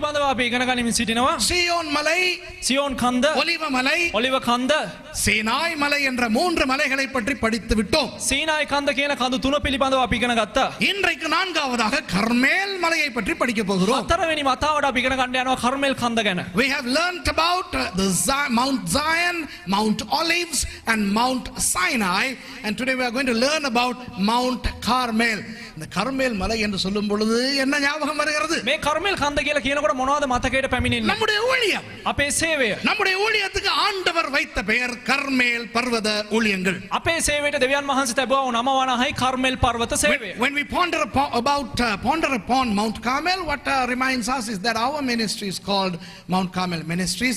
පිළිබඳව අපි ඉගෙන ගනිමින් සිටිනවා. சீயோன் மலை, සියෝන් කන්ද, ஒலிவ மலை, ඔලිව කන්ද, சீனாய் மலை என்ற 3 மலைகளை பற்றி படித்து விட்டோம். සීනායි කන්ද කියන කඳු තුන පිළිබඳව අපි ඉගෙන ගත්තා. இன்றைக்கு 4வது கர்மேல் மலையை பற்றி படிக்க போகிறோம். හතරවෙනි වතාවට අපි ඉගෙන ගන්න යනවා කර්මෙල් කන්ද ගැන. We have learnt about Mount Zion, Mount Olives and Mount Sinai, and today we are going to learn about Mount Carmel. இந்த கர்மேல் மலை என்று சொல்லும் பொழுது என்ன ஞாபகம் வருகிறது? මේ කර්මෙල් කන්ද කියලා කියනකොට මොනවද මතකයට පැමිණෙන්නේ? நம்முடைய ஊழியம், අපේ சேවය. நம்முடைய ஊழியத்துக்கு ஆண்டவர் வைத்த பெயர் கர்மேல் பர்வத ஊழியங்கள். අපේ சேවයට දෙවියන් වහන්සේ තබුවා වූ නම වනහයි කර්මෙල් පර්වත சேවය. When we ponder upon Mount Carmel, what reminds us is that our ministry is called Mount Carmel Ministries.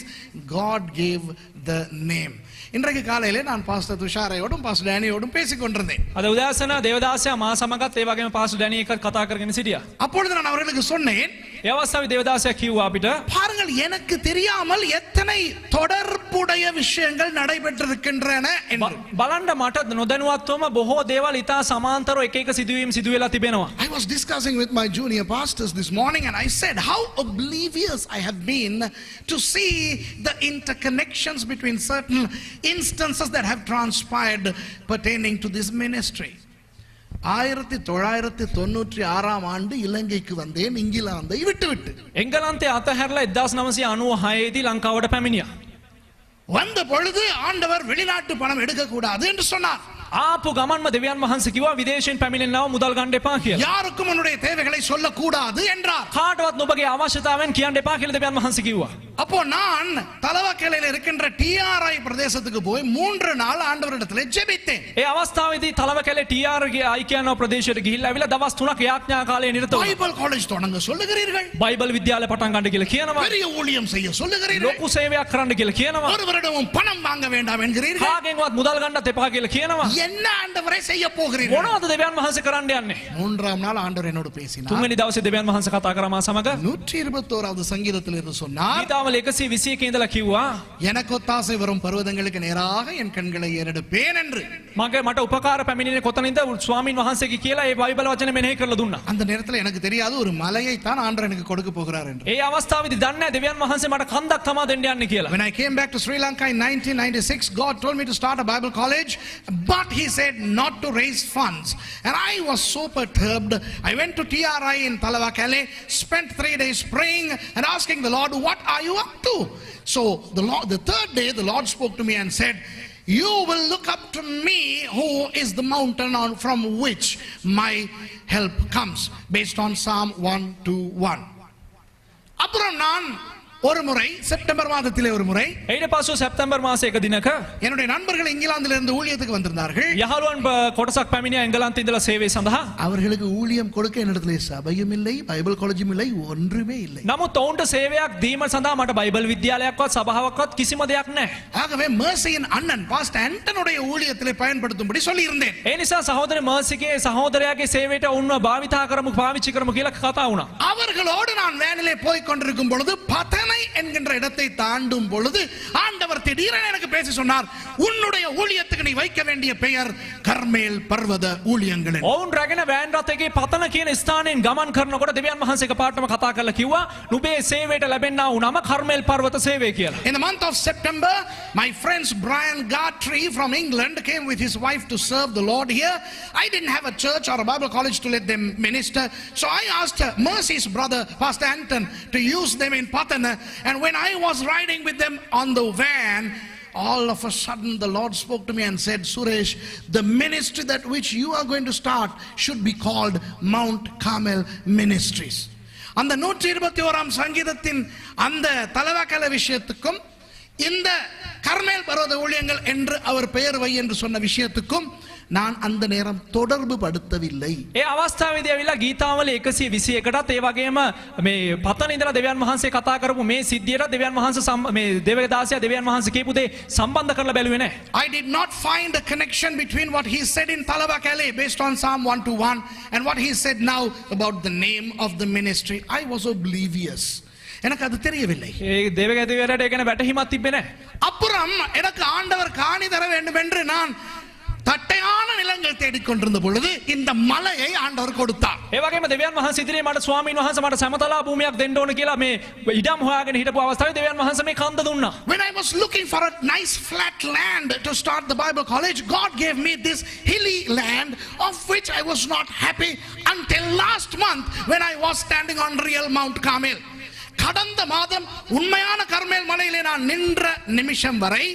God gave the name. இன்றைக்கு காலையிலே நான் பாஸ்டர் துஷாரையோடும் பாஸ்டர் டேனியோடும் பேசிக் கொண்டிருந்தேன். අද උදෑසන දේවදාසයා මා සමගත් ඒ වගේම පාස්ටර් ඩැනි එක්ක කතා කරගෙන සිටියා. அப்பொழுது நான் அவர்களுக்கு சொன்னேன், ඒ අවස්ථාවේ දේවදාසයා කිව්වා අපිට பாருங்கள், எனக்கு தெரியாமல் எத்தனை தொடர்புடைய விஷயங்கள் நடைபெற்றிருக்கின்றன என்று. බලන්න මට නොදැනුවත්වම බොහෝ දේවල් ඉතා සමාන්තරව එක එක සිදුවීම් සිදු වෙලා තිබෙනවා. I was discussing with my junior pastors this morning and I said how oblivious I have been to see the interconnections between certain instances that have transpired pertaining to this ministry. 1996 ஆண்டு இலங்கைக்கு வந்தேன், இங்கிலாந்தை விட்டுவிட்டு. එංගලන්තයේ අතහැරලා 1996 දී ලංකාවට පැමිණියා. வந்த பொழுது ஆண்டவர் வெளிநாட்டு பணம் எடுக்க கூடாது என்று சொன்னார். ආපු ගමන්ම දෙවියන් වහන්සේ කිව්වා විදේශයෙන් පැමිණෙන්නව මුදල් ගන්න එපා කියලා. யாருக்கும் உன்னுடைய தேவைகளை சொல்ல கூடாது என்றார். කාටවත් නුඹගේ අවශ්‍යතාවයන් කියන්න එපා කියලා දෙවියන් වහන්සේ කිව්වා. அப்போ நான் தலவாக்கலையில் இருக்கின்ற TRI பிரதேசத்துக்கு போய் 3 நாள் ஆண்டவரிடத்தில் ஜெபித்தேன். ඒ අවස්ථාවේදී තලවකැලේ TR අයිකියානෝ ප්‍රදේශයට ගිහිල්ලා ඇවිල්ලා දවස් 3ක් යාඥා කාලේ නිරත වුණා. பைபிள் காலேஜ் தொடங்க சொல்லுகிறீர்கள், බයිබල් විද්‍යාලය පටන් ගන්න කියලා කියනවා. பெரிய ஊழியம் செய்ய சொல்லுகிறீர்கள், ලොකු සේවයක් කරන්න කියලා කියනවා. ஒருவரிடமும் பணம் வாங்க வேண்டாம் என்கிறீர்கள். කාගෙන්වත් මුදල් ගන්නත් එපා කියලා කියනවා. என்ன ஆண்டவரே செய்ய போகிறீர்கள்? මොනවද දෙවියන් වහන්සේ කරන්න යන්නේ? 3ஆம் நாள் ஆண்டவர் என்னோடு பேசினார். තුන්වෙනි දවසේ දෙවියන් වහන්සේ කතා කරා මා සමග. 121வது சங்கீதத்தில் இருந்து சொன்னார், ගීතාවල 121 ඉඳලා කිව්වා எனக்கு ஒத்தாசை வரும் பர்வதங்களுக்கு நேராக என் கண்களை ஏறெடுப்பேன் என்று. මට උපකාර පැමිණෙන්නේ කොතනින්ද ස්වාමින් වහන්සේගේ කියලා ඒ බයිබල් වචනේ මෙනෙහි කරලා දුන්නා. அந்த நேரத்தில் எனக்கு தெரியாது ஒரு மலையை தான் ஆண்டவர் எனக்கு கொடுக்க போகிறார் என்று. ඒ අවස්ථාවේදී දන්නේ නැහැ දෙවියන් වහන්සේ මට කන්දක් තමා දෙන්න යන්නේ කියලා. When I came back to Sri Lanka in 1996, God told me to start a Bible college, but he said not to raise funds. And I was so perturbed. I went to TRI in Talawakale, spent 3 days praying and asking the Lord, what are you up to? So the third day the Lord spoke to me and said, you will look up to me who is the mountain from which my help comes, based on Psalm 121. அப்புறம் நான் ஒரு முறை September மாதத்திலே ஒரு முறை ඊට පස්සෙ සැප්තැම්බර් මාසේ එක දිනක என்னுடைய நண்பர்கள் இங்கிலாந்திலிருந்து இருந்து ஊழியத்துக்கு வந்திருந்தார்கள். යහළුවන් කොටසක් පැමිණියා එංගලන්තේ ඉඳලා சேவை සඳහා. அவர்களுக்கு ஊழியம் கொடுக்க என்னிடத்திலே சபையும் இல்லை, பைபிள் காலேஜும் இல்லை, ஒன்றுமே இல்லை. නමුත් ඔවුන්ට සේවයක් දීම සඳහා මට බයිබල් විද්‍යාලයක්වත් සභාවක්වත් කිසිම දෙයක් නැහැ. ஆகவே மர்சியின் அண்ணன் பாஸ்டர் ஆண்டனுடைய ஊழியத்திலே பயன்படுத்தும்படி சொல்லி இருந்தேன். ඒ නිසා සහෝදරේ මර්සිගේ සහෝදරයාගේ සේවයට උන්ව පාවිච්චි කරමු කියලා කතා වුණා. அவர்களோடு நான் வேனிலே போய் கொண்டிருக்கும் பொழுது பதனை என்கின்ற இடத்தை தாண்டும் பொழுது ஆண்டவர் திடீரென எனக்கு பேசி சொன்னார், உன்னுடைய ஊழியத்துக்கு நீ வைக்க வேண்டிய பெயர் கர்மேல் பர்வத ஊழியங்கள். ඔවුන් රැගෙන වෑන් රථයේ පතන කියන ස්ථානයෙන් ගමන් කරනකොට දෙවියන් වහන්සේ එකපාරටම කතා කරලා කිව්වා නුඹේ සේවයට ලැබෙන්නා වූ නම කර්මෙල් පර්වත සේවය කියලා. In the month of September, my friends Brian Gartree from England came with his wife to serve the Lord here. I didn't have a church or a Bible college to let them minister, so I asked Mercy's brother Pastor Anton to use them in Patana. And when I was riding with them on the van, all of a sudden the Lord spoke to me and said, Suresh, the ministry that which you are going to start should be called Mount Carmel Ministries. அந்த 121ஆம் சங்கீதத்தின் அந்த தலவாக்கல விஷயத்துக்கும் இந்த கர்மேல் பர்வத ஊழியங்கள் என்று அவர் பெயர் வை என்று சொன்ன விஷயத்துக்கும் நான் அந்த நேரம் தொடர்பு படுத்தவில்லை. ඒ අවස්ථාවේදී ඇවිල්ලා ගීතාවල 121කටත් ඒ වගේම මේ පතන ඉඳලා දෙවියන් වහන්සේ කතා කරපු මේ සිද්ධියට දෙවියන් වහන්සේ මේ දේවදාසයා දෙවියන් වහන්සේ කියපු දේ සම්බන්ධ කරලා බැලුවේ නැහැ. I did not find a connection between what he said in Talawakale based on Psalm 121 and what he said now about the name of the ministry. I was oblivious. எனக்கு அது தெரியவில்லை. ඒ දේවගතිවරට ඒකන වැටහිමක් තිබ්බේ නැහැ. அப்புறம் எனக்கு ஆண்டவர் காணி தர வேண்டும் என்று நான் தட்டையான நிலங்கள் தேடிக்கொண்டிருந்த பொழுது இந்த மலையை ஆண்டவர் கொடுத்தார். ඒ වගේම දෙවියන් වහන්සේ ඉදිරියේ මට ස්වාමීන් වහන්සේ මට සමතලා භූමියක් දෙන්න ඕන කියලා මේ ඉඩම් හොයාගෙන හිටපු අවස්ථාවේ දෙවියන් වහන්සේ මේ කන්ද දුන්නා. When I was looking for a nice flat land to start the Bible college, God gave me this hilly land of which I was not happy until last month when I was standing on real Mount Carmel. கடந்த மாதம் உண்மையான கர்மேல் மலையிலே நான் நின்ற நிமிஷம் வரை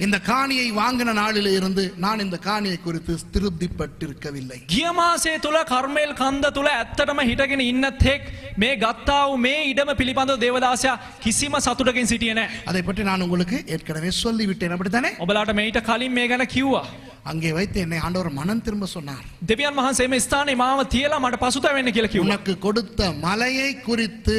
இந்த காணியை வாங்கின நாளிலே இருந்து நான் இந்த காணியை குறித்து திருப்திப்பட்டிருக்கவில்லை. ගිය මාසයේ තුල කර්මේල් කන්ද තුල ඇත්තටම හිටගෙන ඉන්න තෙක් මේ ගත්තා වූ මේ ඉඩම පිළිබඳව දේවදාසයා කිසිම සතුටකින් සිටියේ නැහැ. அதை பற்றி நான் உங்களுக்கு ஏற்கனவே சொல்லிவிட்டேன், அப்படித்தானே? ඔබලාට මේිට කලින් මේ ගැන කිව්වා. அங்கே வைத்து என்னை ஆண்டவர் மனம் திரும்ப சொன்னார். දෙවියන් වහන්සේ මේ ස්ථානේ මාව තියලා මට පසුතැවෙන්න කියලා කිව්වා. உனக்கு கொடுத்த மலையை குறித்து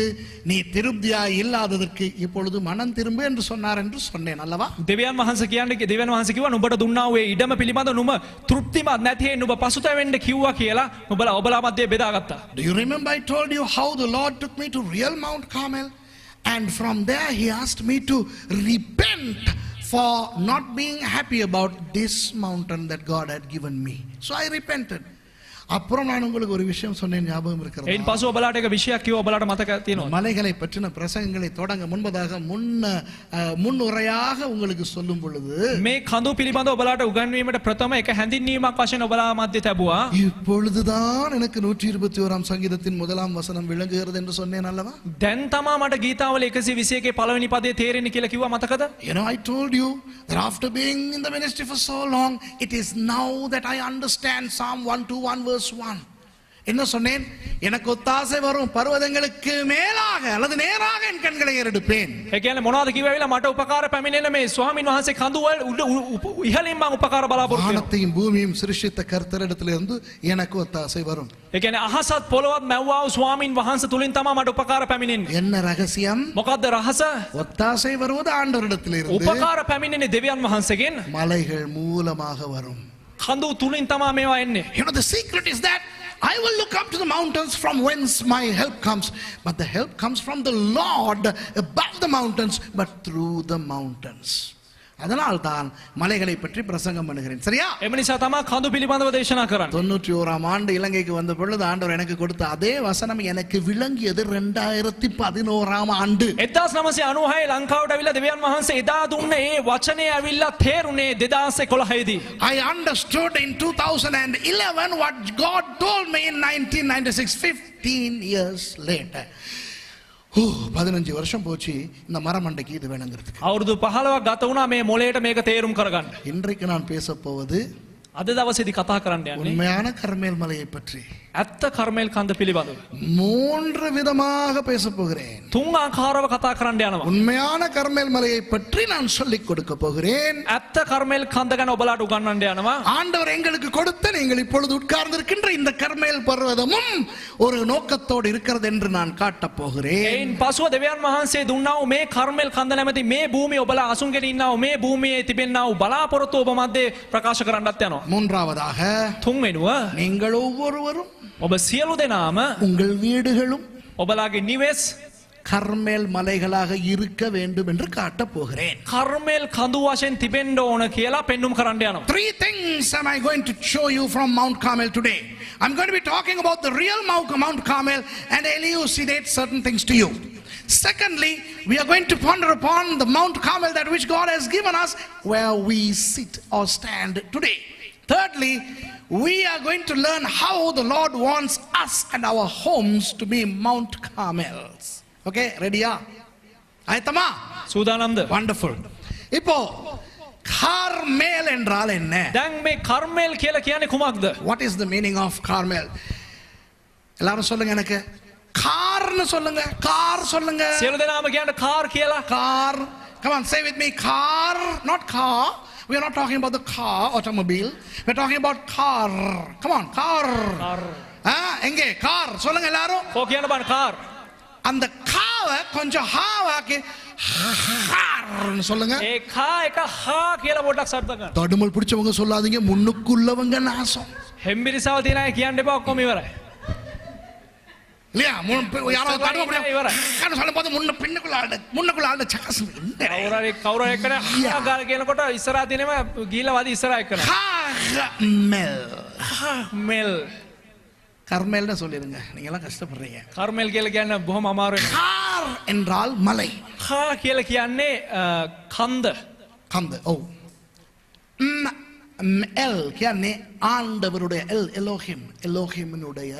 நீ திருப்தியாய் இல்லாததற்கு இப்பொழுது மனம் திரும்பு என்று சொன்னார் என்று சொன்னேன் அல்லவா? දෙවියන් වහන්සේ කියන්නේ දෙවියන් වහන්සේ කිව්වා නුඹට දුන්නා වූ ඒ ඉඩම පිළිබඳව නුඹ තෘප්තිමත් නැති හේ නුඹ පසුතැවෙන්න කිව්වා කියලා ඔබලා මැදේ බෙදාගත්තා. Do you remember I told you how the Lord took me to real Mount Carmel, and from there he asked me to repent for not being happy about this mountain that God had given me. So I repented. அப்புறம் நான் உங்களுக்கு ஒரு விஷயம் சொன்னேன், ஞாபகம் இருக்கிறது? එයින් පසු ඔබලාට එක විශයක් කිව්වා, ඔබලාට මතක තියෙනවා. மலைகளை பற்றின பிரசங்கங்களை தொடங்க முன்பதாக முன்னுரையாக உங்களுக்கு சொல்லும் பொழுது මේ කඳු පිළිබඳව ඔබලාට උගන්වීමට ප්‍රථම එක හැඳින්වීමක් වශයෙන් ඔබලා මැද තැබුවා. இப்பொழுதுதான் எனக்கு 121 சங்கீதத்தின் முதலாம் வசனம் விளங்குகிறது என்று சொன்னேன் அல்லவா? දැන් තමා මට ගීතාවල 121 පළවෙනි පදේ තේරෙන්නේ කියලා කිව්වා, මතකද? You know, I told you that after being in the ministry for so long, it is now that I understand Psalm 121 verse 1. என்ன சொன்னேன்? எனக்கு ஒத்தாசை வரும் பர்வதங்களுக்கு மேலாக அல்லது நேராக என் கண்களை ஏறெடுப்பேன். ඒ කියන්නේ මොනවද කිව්වෙලා මට උපකාර පැමිණෙන මේ ස්වාමීන් වහන්සේ කඳු වල ඉහළින් මම උපකාර බලාපොරොත්තු වෙනවා. வானத்தையும் பூமியும் சிருஷ்டித்த கர்த்தரிடத்திலிருந்து எனக்கு ஒத்தாசை வரும். ඒ කියන්නේ අහසත් පොළොවත් මැව්වා වූ ස්වාමීන් වහන්සේ තුලින් තමයි මට උපකාර පැමිණෙන්නේ. என்ன ரகசியம்? මොකද්ද රහස? ஒத்தாசை வருவது ஆண்டவரிடத்திலிருந்து. උපකාර පැමිණෙන්නේ දෙවියන් වහන්සේගෙන්. மலைகள் மூலமாக வரும். කඳු තුලින් තමයි මේවා එන්නේ. You know, the secret is that I will look up to the mountains from whence my help comes, but the help comes from the Lord above the mountains, but through the mountains. அதனால் தான் மலைகளை பற்றி பிரசங்கம் பண்ணுகிறேன். சரியா? එම නිසා තමයි කඳු පිළිබඳව දේශනා කරන්නේ. 91ஆம் ஆண்டு இலங்கைக்கு வந்த பொழுது ஆண்டவர் எனக்கு கொடுத்த அதே வசனம் எனக்கு விளங்கியது 2011ஆம் ஆண்டு. 1996 ලංකාවට ඇවිල්ලා දෙවියන් වහන්සේ එදා දුන්නේ ඒ වචනේ ඇවිල්ලා තේරුනේ 2011 දී. I understood in 2011 what God told me in 1996, 15 years later. 15 வருஷம் போச்சு இந்த மரமண்டைக்கு இது வேணுங்கிறதுக்கு. අවුරුදු 15ක් ගත වුණා මේ මොලේට මේක තේරුම් කරගන්න. இன்றைக்கு நான் பேச போவது අද දවසේදී කතා කරන්න යන්නේ உண்மையான கர்மேல் மலையை பற்றி. ඇත්ත කර්මේල් කන්ද පිළිබඳව. 3 விதமாக பேச போகிறேன். තුන් ආකාරව කතා කරන්න යනවා. உண்மையான கர்மேல் மலையை பற்றி நான் சொல்லிக் கொடுக்க போகிறேன். ඇත්ත කර්මේල් කන්ද ගැන ඔබලාට උගන්වන්න යනවා. ஆண்டவர் எங்களுக்கு கொடுத்த நீங்கள் இப்பொழுது உட்கார்ந்திருக்கின்ற இந்த கர்மேல் பர்வதமும் ஒரு நோக்கத்தோடு இருக்கிறது என்று நான் காட்டப் போகிறேன். එයින් පසුව දෙවියන් වහන්සේ දුන්නා වූ මේ කර්මේල් කන්ද නැමැති මේ භූමිය ඔබලා අසුන්ගෙන ඉන්නා වූ මේ භූමියේ තිබෙනා වූ බලාපොරොත්තු ඔබ මැද ප්‍රකාශ කරන්නත් යනවා. மூன்றாவதாக තුන් වෙනුව நீங்கள் ஒவ்வொருவரும் ඔබ සියලු දෙනාම உங்கள் வீடுகளும் ඔබලාගේ නිවෙස් கர்மேல் மலைகளாக இருக்க வேண்டும் என்று காட்டப் போகிறேன். කර්මේල් කඳු වශයෙන් තිබෙන්න ඕන කියලා පෙන්눔 කරන්න යනවා. 3 things am I going to show you from Mount Carmel today. I'm going to be talking about the real Mount Carmel and elucidate certain things to you. Secondly, we are going to ponder upon the Mount Carmel that which God has given us where we sit or stand today. Thirdly, we are going to learn how the Lord wants us and our homes to be Mount Carmels. Okay, ready? ஆயத்தமா? සූදානම්ද? Wonderful. இப்போ Carmel என்றால் என்ன? දැන් මේ කර්මේල් කියලා කියන්නේ කුමක්ද? What is the meaning of Carmel? எல்லாரும் சொல்லுங்க எனக்கு. கார்னு சொல்லுங்க. கார் சொல்லுங்க. සියලු දෙනාම කියන්න කාර් කියලා. Car. Come on, say with me. Car, not car. We are not talking about the car, automobile. We are talking about car. Come on, car. Car. எங்கே கார் சொல்லுங்க எல்லாரும். කෝ කියන්න බෑ කාර්. அந்த காவை கொஞ்சம் ஹாவாக்கி ஹார்னு சொல்லுங்க. ඒ කා එක හා කියලා පොඩ්ඩක් සද්ද ගන්න. தடுமல் பிடிச்சவங்க சொல்லாதீங்க, முன்னுக்குள்ளவங்க நாசம். හෙම්බිරිසාව තියන අය කියන්න එපා, ඔක්කොම ඉවරයි. இல்லையா? யாராவது தடுமல் சொல்லும்போது முன்னுக்குள்ள ஆளு சக்கசம். කවුරු එක්කනේ හා ගාලා කියනකොට ඉස්සරහා තියෙනම ගීලා වදී ඉස්සරහා එක්කන. Car Carmel. මෙල් கர்மேல்னு சொல்லிருங்க, நீங்க எல்லாம் கஷ்டப்படுறீங்க. කර්මෙල් කියලා කියන්නේ බොහොම අමාරු වෙනවා. கார் என்றால் மலை. කා කියලා කියන්නේ කන්ද. கந்து. ஓ. எல் කියන්නේ ஆண்டவருடைய எல், எலோஹிம், எலோஹிமினுடைய.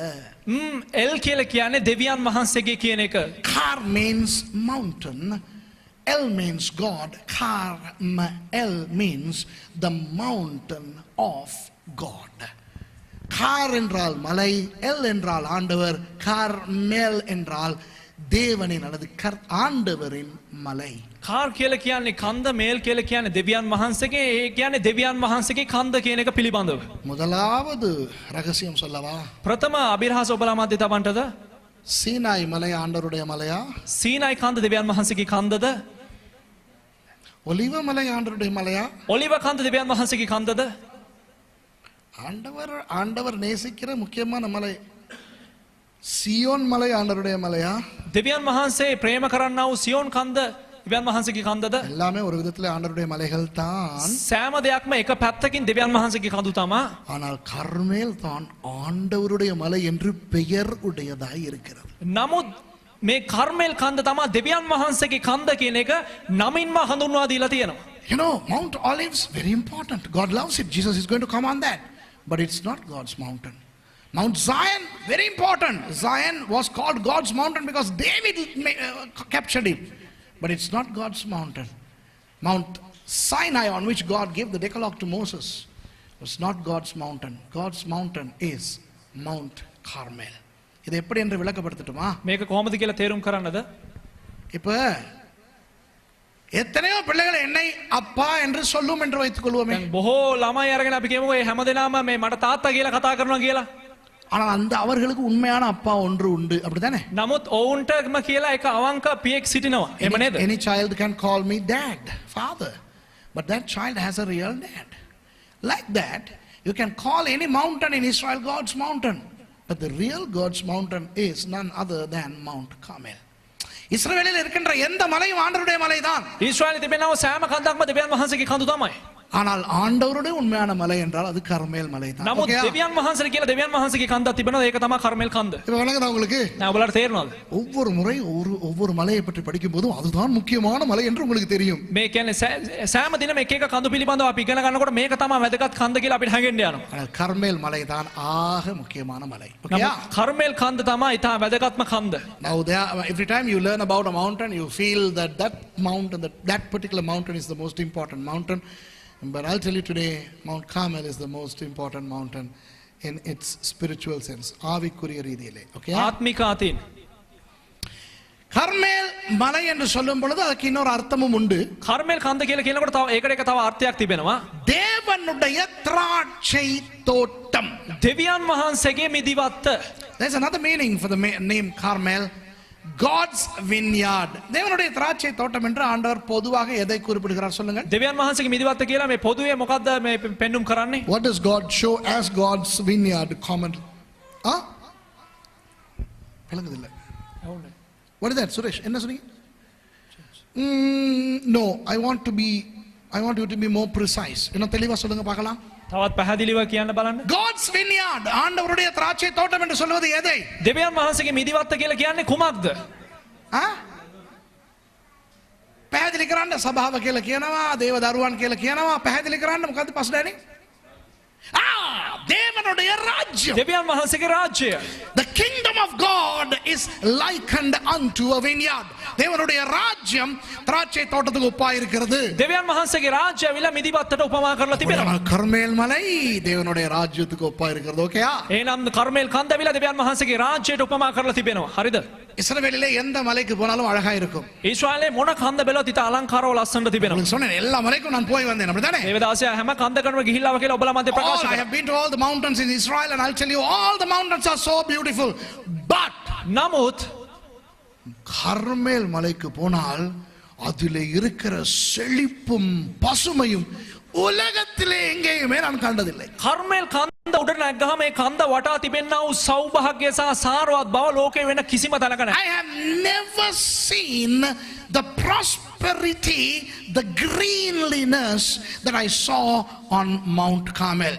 එල් කියලා කියන්නේ දෙවියන් වහන්සේගේ කියන එක. Car means mountain. El means God. El means the mountain of God. Car என்றால் மலை, எல் என்றால் ஆண்டவர், கார்மேல் என்றால் தேவனின் அல்லது ஆண்டவரின் மலை. කාර් කියලා කියන්නේ කන්ද, මේල් කියලා කියන්නේ දෙවියන් වහන්සේගේ, ඒ කියන්නේ දෙවියන් වහන්සේගේ කන්ද කියන එක පිළිබඳව. முதலாவது ரகசியம் சொல்லவா? ප්‍රථම අභිරහස ඔබලා මැද තබන්නද? சீனாய் மலை ஆண்டவருடைய மலையா? සීනයි කන්ද දෙවියන් වහන්සේගේ කන්දද? ஒலிவ மலை ஆண்டவருடைய மலையா? ඔලිව කන්ද දෙවියන් වහන්සේගේ කන්දද? ஆண்டவர் நேசிக்கிற முக்கியமான மலை சியோன் மலை ஆண்டவருடைய மலையா? දෙවියන් වහන්සේ ප්‍රේම කරන්නා වූ සියෝන් කන්ද දෙවියන් වහන්සේගේ කන්දද? எல்லாமே ஒரு விதத்துல ஆண்டவருடைய மலைகள் தான். සෑම දෙයක්ම එක පැත්තකින් දෙවියන් වහන්සේගේ කඳු තමා. ஆனால் கர்மேல் தான் ஆண்டவருடைய மலை என்று பெயர் உடையதாய் இருக்கிறது. නමුත් මේ කර්මෙල් කන්ද තමා දෙවියන් වහන්සේගේ කන්ද කියන එක නමින්ම හඳුන්වා දීලා තියෙනවා. You know, Mount Olives, very important. God loves it. Jesus is going to come on that. But it's not God's mountain. Mount Zion, very important. Zion was called God's mountain because David captured it. But it's not God's mountain. Mount Sinai, on which God gave the Decalogue to Moses, was not God's mountain. God's mountain is Mount Carmel. இதை எப்படி என்று விளக்கப்படுத்தட்டுமா? මේක කොහොමද කියලා තේරුම් කරන්නද? இப்ப எத்தனையோ பிள்ளைகள் என்னை அப்பா என்று சொல்லும் என்று வைத்துக் கொள்வோமே. බොහෝ ළමයි අරගෙන අපි කියමුකෝ මේ හැමදෙනාම මේ මට තාත්තා කියලා කතා කරනවා කියලා. ஆனால் அந்த அவர்களுக்கு உண்மையான அப்பா ஒன்று உண்டு, அப்படிதானே? නමුත් ඔවුන්ටම කියලා එක අවංක පියෙක් සිටිනවා. එහෙම නේද? Any child can call me dad, father, but that child has a real dad. Like that, you can call any mountain in Israel God's mountain, but the real God's mountain is none other than Mount Carmel. இஸ்ரவேலில் இருக்கின்ற எந்த மலையும் ஆண்டவருடைய மலைதான். ඊශ්‍රායලයේ තිබෙනව සෑම කන්දක්ම දෙවියන් වහන්සේගේ කඳු තමයි. ஆனால் ஆண்டவருடைய உண்மையான மலை என்றால் அது கர்மேல் மலை தான். නමුත් දෙවියන් වහන්සේ කියලා දෙවියන් වහන්සේගේ කන්දක් තිබෙනවා. ඒක තමයි කර්මෙල් කන්ද. இப்போ விளங்குதா உங்களுக்கு? நான் ඔයාලට තේරෙනවද? ஒவ்வொரு முறை ஒவ்வொரு மலையை பற்றி படிக்கும் போதும் அதுதான் முக்கியமான மலை என்று உங்களுக்கு தெரியும். මේ කියන්නේ සෑම දිනම එක එක කඳු පිළිබඳව අපි ඉගෙන ගන්නකොට මේක තමයි වැදගත් කන්ද කියලා අපිට හැඟෙන්න යනවා. ஆனால் கர்மேல் மலை தான் ஆக முக்கியமான மலை. ஓகேயா? කර්මෙල් කන්ද තමයි ඊට වැදගත්ම කන්ද. Now every time you learn about a mountain, you feel that mountain, that particular mountain is the most important mountain. But I'll tell you today, Mount Carmel is the most important mountain in its spiritual sense. ஆவிக்குரிய ரீதியிலே. Okay? ආත්මික අතින්. கர்மேல் மலை என்று சொல்லும் பொழுது அதுக்கு இன்னொரு அர்த்தமும் உண்டு. කර්මෙල් කන්ද කියලා කියනකොට තව ඒකට එක තව අර්ථයක් තිබෙනවා. தேவனுடைய திராட்சை தோட்டம். දෙවියන් වහන්සේගේ මිදිවත්ත. There's another meaning for the name Carmel. God's vineyard. தேவனுடைய திராட்சை தோட்டம் என்று ஆண்டவர் பொதுவாக எதை குறிப்பிடுகிறார் சொல்லுங்க? දෙවියන් වහන්සේගේ මිදිවත්ත කියලා මේ පොදුවේ මොකද්ද මේ පෙන්눔 කරන්නේ? What does God show as God's vineyard common? விளங்குதில்லை. What is that, Suresh? என்ன சொன்னீங்க? No, I want you to be more precise. இன்னும் தெளிவா சொல்லுங்க பார்க்கலாம். තවත් පැහැදිලිව කියන්න බලන්න. God's vineyard, ஆண்டவருடைய திராட்சை தோட்டம் என்று சொல்வது எதை? දෙවියන් වහන්සේගේ මිදිවත්ත කියලා කියන්නේ කුමක්ද? පැහැදිලි කරන්න සභාව කියලා කියනවා, දේව දරුවන් කියලා කියනවා. පැහැදිලි කරන්න මොකද්ද පස්ඩෑනි? தேவனுடைய ராஜ்யம். දෙවියන් වහන්සේගේ රාජ්‍යය. The kingdom of God is likened unto a vineyard. தேவனுடைய ராஜ்யம் திராட்சை தோட்டத்துக்கு ஒப்பா இருக்கிறது. දෙවියන් වහන්සේගේ රාජ්‍යය විල මිදිවත්තට උපමා කරලා තිබෙනවා. கர்மேல் மலை தேவனுடைய ராஜ்யத்துக்கு ஒப்பா இருக்கிறது. ஓகேயா? එහෙනම් කර්මෙල් කන්ද විල දෙවියන් වහන්සේගේ රාජ්‍යයට උපමා කරලා තිබෙනවා. හරිද? இஸ்ரவேலிலே எந்த மலைக்கு போனாலும் அழகா இருக்கும். ඊශ්‍රායලයේ මොන කන්ද බැලුවත් ඉත අලංකාරව ලස්සනට තිබෙනවා. உங்களுக்கு சொன்னேன் எல்லா மலைக்கும் நான் போய் வந்தேன் அப்படிதானே? දේවදාසයා හැම කන්දකටම ගිහිල්ලා කියලා ඔබලා මැද ප්‍රකාශ I have been to all the mountains in Israel and I'll tell you all the mountains are so beautiful. But නමුත් கர்மேல் மலைக்கு போனால் அதிலே இருக்கிற செழிப்பும் பசுமையும் உலகத்திலே எங்கேயுமே நான் கண்டதில்லை. කර්මෙල් කන්ද උඩ නැග්ගහම ඒ කන්ද වටා තිබෙනා වූ සෞභාග්‍ය සහ සාරවත් බව ලෝකේ වෙන කිසිම තැනක නැහැ. I have never seen the prosperity, the greenliness that I saw on Mount Carmel.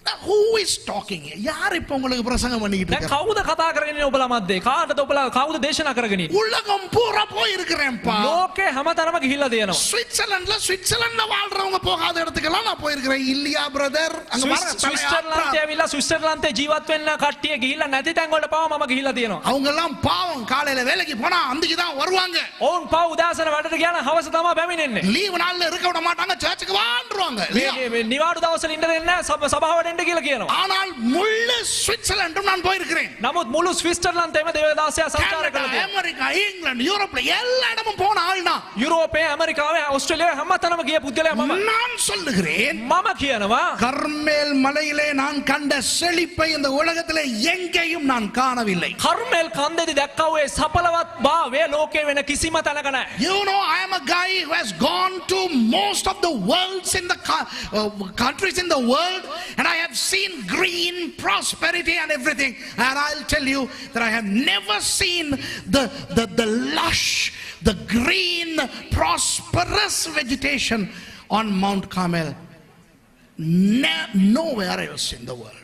Now, who is talking here? யார் இப்ப உங்களுக்கு பிரசங்கம் பண்ணிட்டு දැන් இருக்காங்க? කවුද කතා කරගෙන ඉන්නේ ඔබලා මැද්දේ? කාටද ඔබලා කවුද දේශනා කරගෙන ඉන්නේ? உலகம் பூரா போய் இருக்கிறேன்ப்பா. ලෝකේ හැමතැනම ගිහිල්ලා තියෙනවා. சுவிட்சர்லாந்துல வாழ்றவங்க போகாத இடத்துக்கெல்லாம் நான் போயிருக்கிறேன். இல்லையா பிரதர்? அங்க பாருங்க, ස්විට්සර්ලන්තේ ඇවිල්ලා ස්විට්සර්ලන්තේ ජීවත් වෙන්න කට්ටිය ගිහිල්ලා නැති තැන් වලට පාව මම ගිහිල්ලා තියෙනවා. அவங்க எல்லாம் பாவம், காலையில வேலைக்கு போனா அன்றைக்கு தான் வருவாங்க. ඔවුන් පාව උදාසන වැඩට ගියා නම් හවස තමයි පැමිණෙන්නේ. லீவு நாள்ல இருக்க விட மாட்டாங்க, சர்ச்சுக்கு வாண்டுருவாங்க. இல்லையா? මේ නිවාඩු දවස්වල ඉන්න දෙන්නේ නැහැ සභාවට එන්න කියලා කියනවා. ஆனால் முழு சுவிட்சர்லாந்தும் நான் போயிருக்கிறேன். නමුත් මුළු ස්විට්සර්ලන්තේම දේවදාසයා සංචාර கனடா, කළා. அமெரிக்கா, இங்கிலாந்து, யூரோப்ல எல்லா இடமும் போன ஆள் நான். යුරෝපයේ ඇමරිකාවේ ඕස්ට්‍රේලියාවේ හැමතැනම ගිය පුද්ගලයා මම. நான் சொல்லுகிறேன், මම කියනවා கர்மேல் மலையிலே நான் கண்ட செழிப்பை இந்த உலகத்திலே எங்கேயும் நான் காணவில்லை. කර්මෙල් කන්දේදී දැක්කා වූ ඒ සඵලවත් භාවය ලෝකේ වෙන කිසිම තැනක නැහැ. You know, I am a guy who has gone to most of the worlds in the countries in the world, and I have seen green prosperity and everything. And I'll tell you that I have never seen the lush, the green, prosperous vegetation on Mount Carmel. Nowhere else in the world.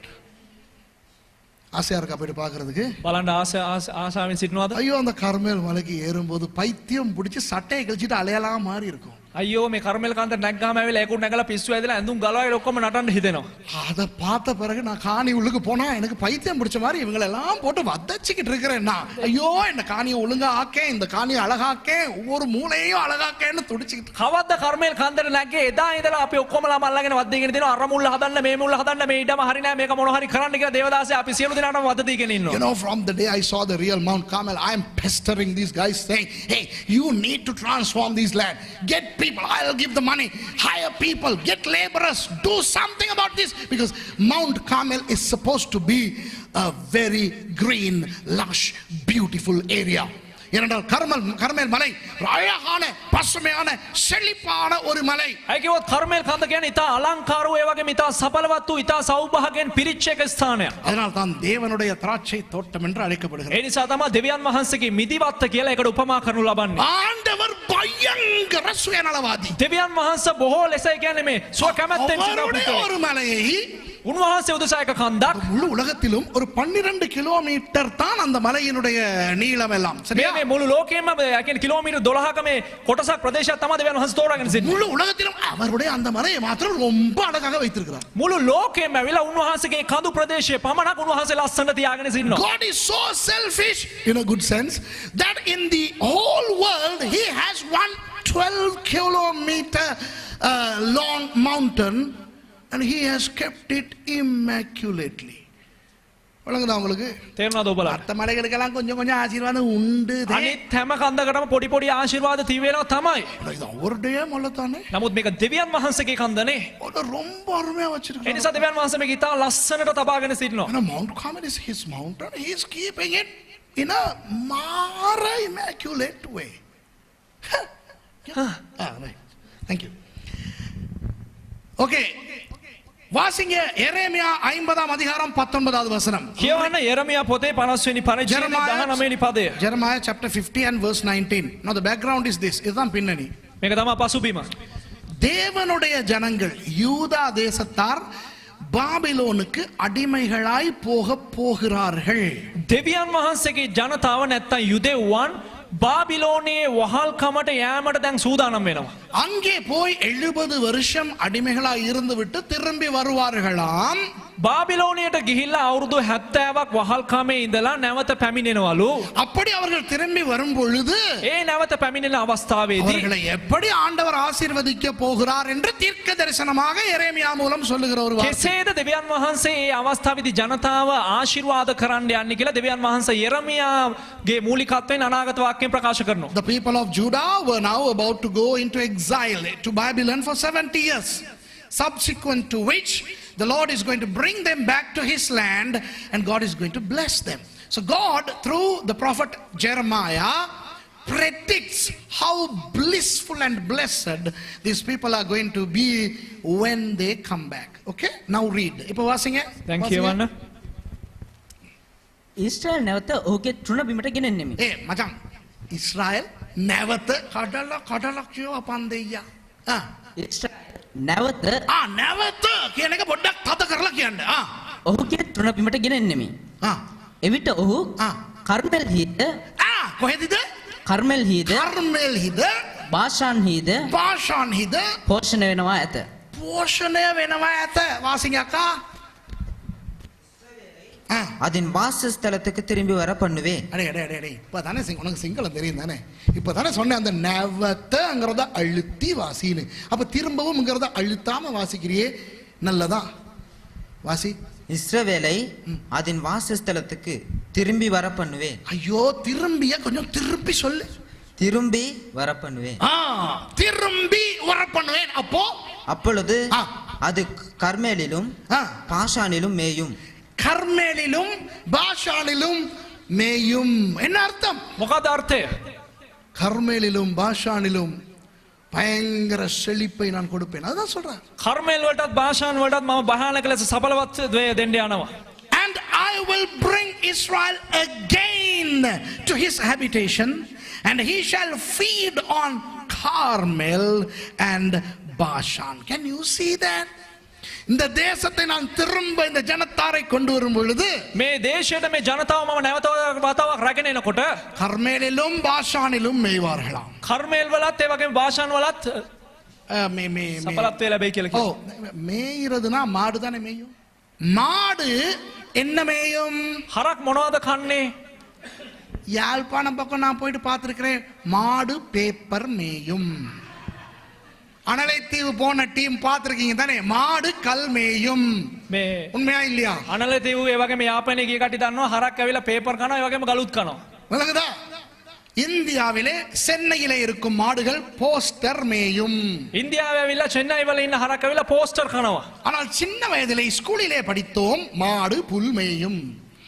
ஆசையா இருக்கா போயிட்டு பார்க்கிறதுக்கு? බලන්න ආසාවෙන් සිටිනවද? ஐயோ, அந்த கர்மேல் மலைக்கு ஏறும்போது பைத்தியம் பிடிச்சி சட்டையை கழிச்சிட்டு அலையலாம் மாதிரி இருக்கும். අයියෝ මේ කර්මෙල් කන්ද නැග්ගාම ඇවිල්ලා ඒකුත් නැගලා පිස්සු ඇදලා ඇඳුම් ගලවලා ඔක්කොම නටන්න හිතෙනවා. அதை பார்த்த பிறகு நான் காணி உள்ளுக்கு போனா எனக்கு பைத்தியம் பிடிச்ச மாதிரி இவங்களை எல்லாம் போட்டு வதச்சிக்கிட்டு இருக்கிறேன் நான். ஐயோ, இந்த காணியை ஒழுங்கா ஆக்கேன், இந்த காணியை அழகாக்கேன், ஒவ்வொரு மூலையையும் அழகாக்கேன்னு துடிச்சுக்கிட்டு. කවද්ද කර්මෙල් කන්දට නැග්ගේ? එදා ඉඳලා අපි ඔක්කොමලා මල්ලාගෙන වද්දීගෙන තියෙනවා. අර මුල්ල හදන්න, මේ මුල්ල හදන්න, මේ ඉඩම හරි නෑ, මේක මොන හරි කරන්න කියලා දේවදාසයා අපි සියලු දෙනාටම වද දීගෙන You ඉන්නවා. know, from the day I saw the real Mount Carmel, I am pestering these guys saying, hey, you need to transform these land. Get people, I'll give the money. Hire people, get laborers, do something about this. Because Mount Carmel is supposed to be a very green, lush, beautiful area. ஏனென்றால் கர்மேல் மலை அழகான, பசுமையான, செழிப்பான ஒரு மலை. අය කිව්වොත් කර්මෙල් කන්ද කියන්නේ ඉතා අලංකාර වූ ඒ වගේම ඉතා සඵලවත් වූ ඉතා සෞභාගයෙන් පිරිච්ච එක ස්ථානයක්. அதனால் தான் தேவனுடைய திராட்சை தோட்டம் என்று அழைக்கப்படுகிறது. ඒ නිසා තමයි දෙවියන් වහන්සේගේ මිදිවත්ත කියලා ඒකට උපමා කරනු ලබන්නේ. ஆண்டவர் பயங்கர சுயநலவாதி. දෙවියන් වහන්සේ බොහෝ ලෙස කියන්නේ මේ සුව කැමැත්තෙන් அவருடைய සිටින ஒரு மலையை උන්වහන්සේ උදෙසා එක කන්දක් முழு உலகத்திலும் ஒரு 12 கிலோமீட்டர் தான் அந்த மலையினுடைய நீளம் எல்லாம். சரியா? මේ මුළු ලෝකෙම කියන්නේ කිලෝමීටර් 12ක මේ කොටසක් ප්‍රදේශයක් තමයි දෙවියන් වහන්සේ තෝරාගෙන සිටින්නේ. முழு உலகத்திலும் அவருடைய அந்த மலையை மாத்திரம் ரொம்ப அழகாக வைத்திருக்கிறார். මුළු ලෝකෙම ඇවිල්ලා උන්වහන්සේගේ කඳු ප්‍රදේශයේ පමණක් උන්වහන්සේ ලස්සනට තියාගෙන සිටිනවා. God is so selfish in a good sense that in the whole world he has one 12 kilometer long mountain and he has kept it immaculately. வழங்குதா உங்களுக்கு? තේරුණාද ඔබලා? மற்ற மலைகளுக்கெல்லாம் கொஞ்சம் கொஞ்சம் ஆசீர்வாதம் உண்டு. අනිත් හැම කන්දකටම පොඩි පොඩි ආශිර්වාද තියවෙනවා තමයි. இது அவருடைய மலை தானே. නමුත් මේක දෙවියන් වහන්සේගේ කන්දනේ. அது ரொம்ப அருமையா ඒ வச்சிருக்காரு. නිසා දෙවියන් වහන්සේ මේක ඉතා ලස්සනට තබාගෙන සිටිනවා. And Mount Carmel is his mountain. He is keeping it in a mara immaculate way. Right. Thank you. Okay. வாசிங்க எரேமியா 50ஆம் அதிகாரம் 19வது வசனம். කියවන්න යෙරමියා පොතේ 50 වෙනි පරිච්ඡේදයේ 19 වෙනි පදය. Jeremiah chapter 50 and verse 19. Now the background is this. இதுதான் பின்னணி. මේක තමයි පසුබිම. தேவனுடைய ஜனங்கள் யூதா தேசத்தார் பாபிலோனுக்கு அடிமைகளாய் போகிறார்கள். දෙවියන් වහන්සේගේ ජනතාව නැත්තම් යුදෙව්වන් බාබිලෝනයේ වහල්කමට යෑමට දැන් සූදානම් වෙනවා. அங்கே போய் 70 வருஷம் அடிமைகளாய் இருந்துவிட்டு திரும்பி வருவார்களாம். බාබිලෝනයට ගිහිල්ලා අවුරුදු 70ක් වහල්කමේ ඉඳලා නැවත පැමිණෙනවලු. அப்படி அவர்கள் திரும்பி வரும் பொழுது ඒ නැවත පැමිණෙන අවස්ථාවේදී அவர்களை எப்படி ஆண்டவர் ஆசீர்வதிக்க போகிறார் என்று தீர்க்க தரிசனமாக எரேமியா மூலம் சொல்லுகிற ஒரு வார்த்தை. කෙසේද දෙවියන් වහන්සේ ඒ අවස්ථාවේදී ජනතාව ආශිර්වාද කරන්න යන්නේ කියලා දෙවියන් වහන්සේ යෙරමියාගේ මූලිකත්වයෙන් අනාගත වාක්‍යයෙන් ප්‍රකාශ කරනවා. The people of Judah were now about to go into exile to Babylon for 70 years, subsequent to which the Lord is going to bring them back to his land and God is going to bless them. So God, through the prophet Jeremiah, predicts how blissful and blessed these people are going to be when they come back. Okay, now read. Ipo vasinga. Thank you Anna. Israel නැවත ඔහුගේ තෘණ බිමට ගෙනෙන්නෙමි. Hey macan, Israel නැවත කඩලා කියව පන්දෙයියා. ඊශ්‍රායල් නැවත නැවත කියන එක පොඩ්ඩක් තද කරලා කියන්න. ඔහුගේ තෘණ බිමට ගෙනෙන්නෙමි. එවිට ඔහු කර්මෙල් හිද කොහෙදද? කර්මෙල් හිද කර්මෙල් හිද බාෂාන් හිද බාෂාන් හිද පෝෂණය වෙනවා ඇත. போஷணය වෙනවා ඇත. வாசிங்க அக்கா. அதன் வாசஸ்தலத்துக்கு திரும்பி வர பண்ணுவேன். அடே அடே அடே அடே இப்பதானே உனக்கு சிங்களம் தெரியும் தானே? இப்பதானே சொன்னேன் அந்த நவத்தங்கிறத அழுத்தி வாசின்னு. அப்ப திரும்பவும்ங்கிறத அழுத்தாம வாசிக்கிறியே, நல்லதா? வாசி. இஸ்ரவேலை அதன் வாசஸ்தலத்துக்கு திரும்பி வர பண்ணுவேன். ஐயோ திரும்பிய கொஞ்சம் திருப்பி சொல்லு. திரும்பி வர பண்ணுவேன். திரும்பி வர பண்ணுவேன். அப்பொழுது அது கர்மேலிலும் பாஷானிலும் மேயும். கர்மேலிலும் பாஷானிலும் மேயும். என்ன அர்த்தம்? මොකද අර්ථය? கர்மேலிலும் பாஷானிலும் பயங்கர செழிப்பை நான் கொடுப்பேன். அதான் சொல்றேன். කර්මේල් වලටත් භාෂාන් වලටත් මම භයානක ලෙස සඵලවත් දෙන්න යනවා. And I will bring Israel again to his habitation, and he shall feed on Carmel and Bashan. Can you see that? இந்த தேசத்தை நான் திரும்ப இந்த ஜனத்தாரை கொண்டு வரும் பொழுது මේ දේශයට මේ ජනතාව මම නැවත වතාවක් රැගෙන එනකොට கர்மேலிலும் பாஷானிலும் மேய்வார்களாம். කර්මේල් වලත් ඒ වගේම භාෂාන් වලත් සඵලත්වය ලැබෙයි කියලා කියනවා. மேய்றதுனா மாடு தானே மேயும். மாடு என்ன மேயும்? හරක් මොනවද කන්නේ? யாழ்ப்பாணம் பக்கம் நான் போயிட்டு பார்த்திருக்கிறேன். மாடு பேப்பர் மேயும். அனலைத்தீவு போன டீம் பார்த்திருக்கீங்க தானே? மாடு கல் மேயும். මේ உண்மையா இல்லையா? අනලතීව් ඒ වගේම යාපනයේ ගිය කටි දන්නවා හරක් ඇවිල්ලා පේපර් කනවා ඒ වගේම ගලුත් කනවා. விளங்குதா? இந்தியாவிலே சென்னையிலே இருக்கும் மாடுகள் போஸ்டர் மேயும். ඉන්දියාවේ ඇවිල්ලා චෙන්නයි වල ඉන්න හරක් ඇවිල්ලා පෝස්ටර් කනවා. ஆனால் சின்ன வயதிலே ஸ்கூலிலே படித்தோம் மாடு புல் மேயும்.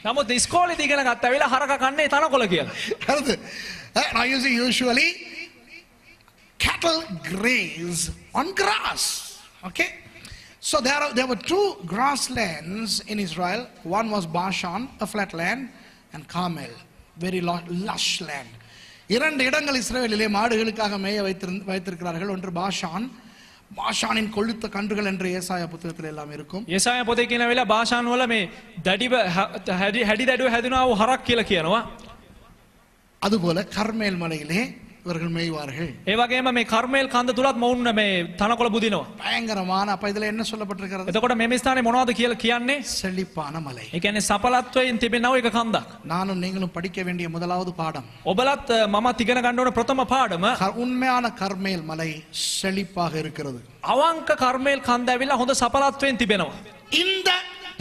නමුත් ඉස්කෝලේදී ඉගෙන ගත්ත ඇවිල්ලා හරක කන්නේ තනකොළ කියලා. அடுத்து, now you see usually cattle graze on grass. Okay, so there were two grasslands in Israel. One was Bashan, a flat land, and Carmel, very lush land. இரண்டு இடங்கள் இஸ்ரவேலிலே மாடுகளுக்காக மேய வைத்திருக்கிறார்கள். ஒன்று பாஷான். பாஷானின் கொழுத்த கன்றுகள் என்று ஏசாயா புத்தகத்தில் எல்லாம் இருக்கும். ඒසාය පොතේ කියන වෙලාව භාෂාන් වල මේ දඩිව හැඩි දඩුව හැදුනා වූ හරක් කියලා කියනවා. அதுபோல கர்மேல் மலையிலே இவர்கள் மேய்வார்கள். ඒ වගේම මේ කර්මේල් කන්ද තුලත් මොවුන් මේ තනකොළ බුදිනවා. பயங்கரமான. அப்ப இதுல என்ன சொல்லப்பட்டிருக்கிறது? එතකොට මේ ස්ථානේ මොනවද කියලා කියන්නේ? செழிப்பான மலை. ඒ කියන්නේ සඵලත්වයෙන් තිබෙනව එක කන්දක්. நானும் நீங்களும் படிக்க வேண்டிய முதலாவது பாடம், ඔබලත් මමත් ඉගෙන ගන්න ඕන ප්‍රථම පාඩම உண்மையான கர்மேல் மலை செழிப்பாக இருக்கிறது. අවංක කර්මේල් කන්ද ඇවිල්ලා හොඳ සඵලත්වයෙන් තිබෙනවා. இந்த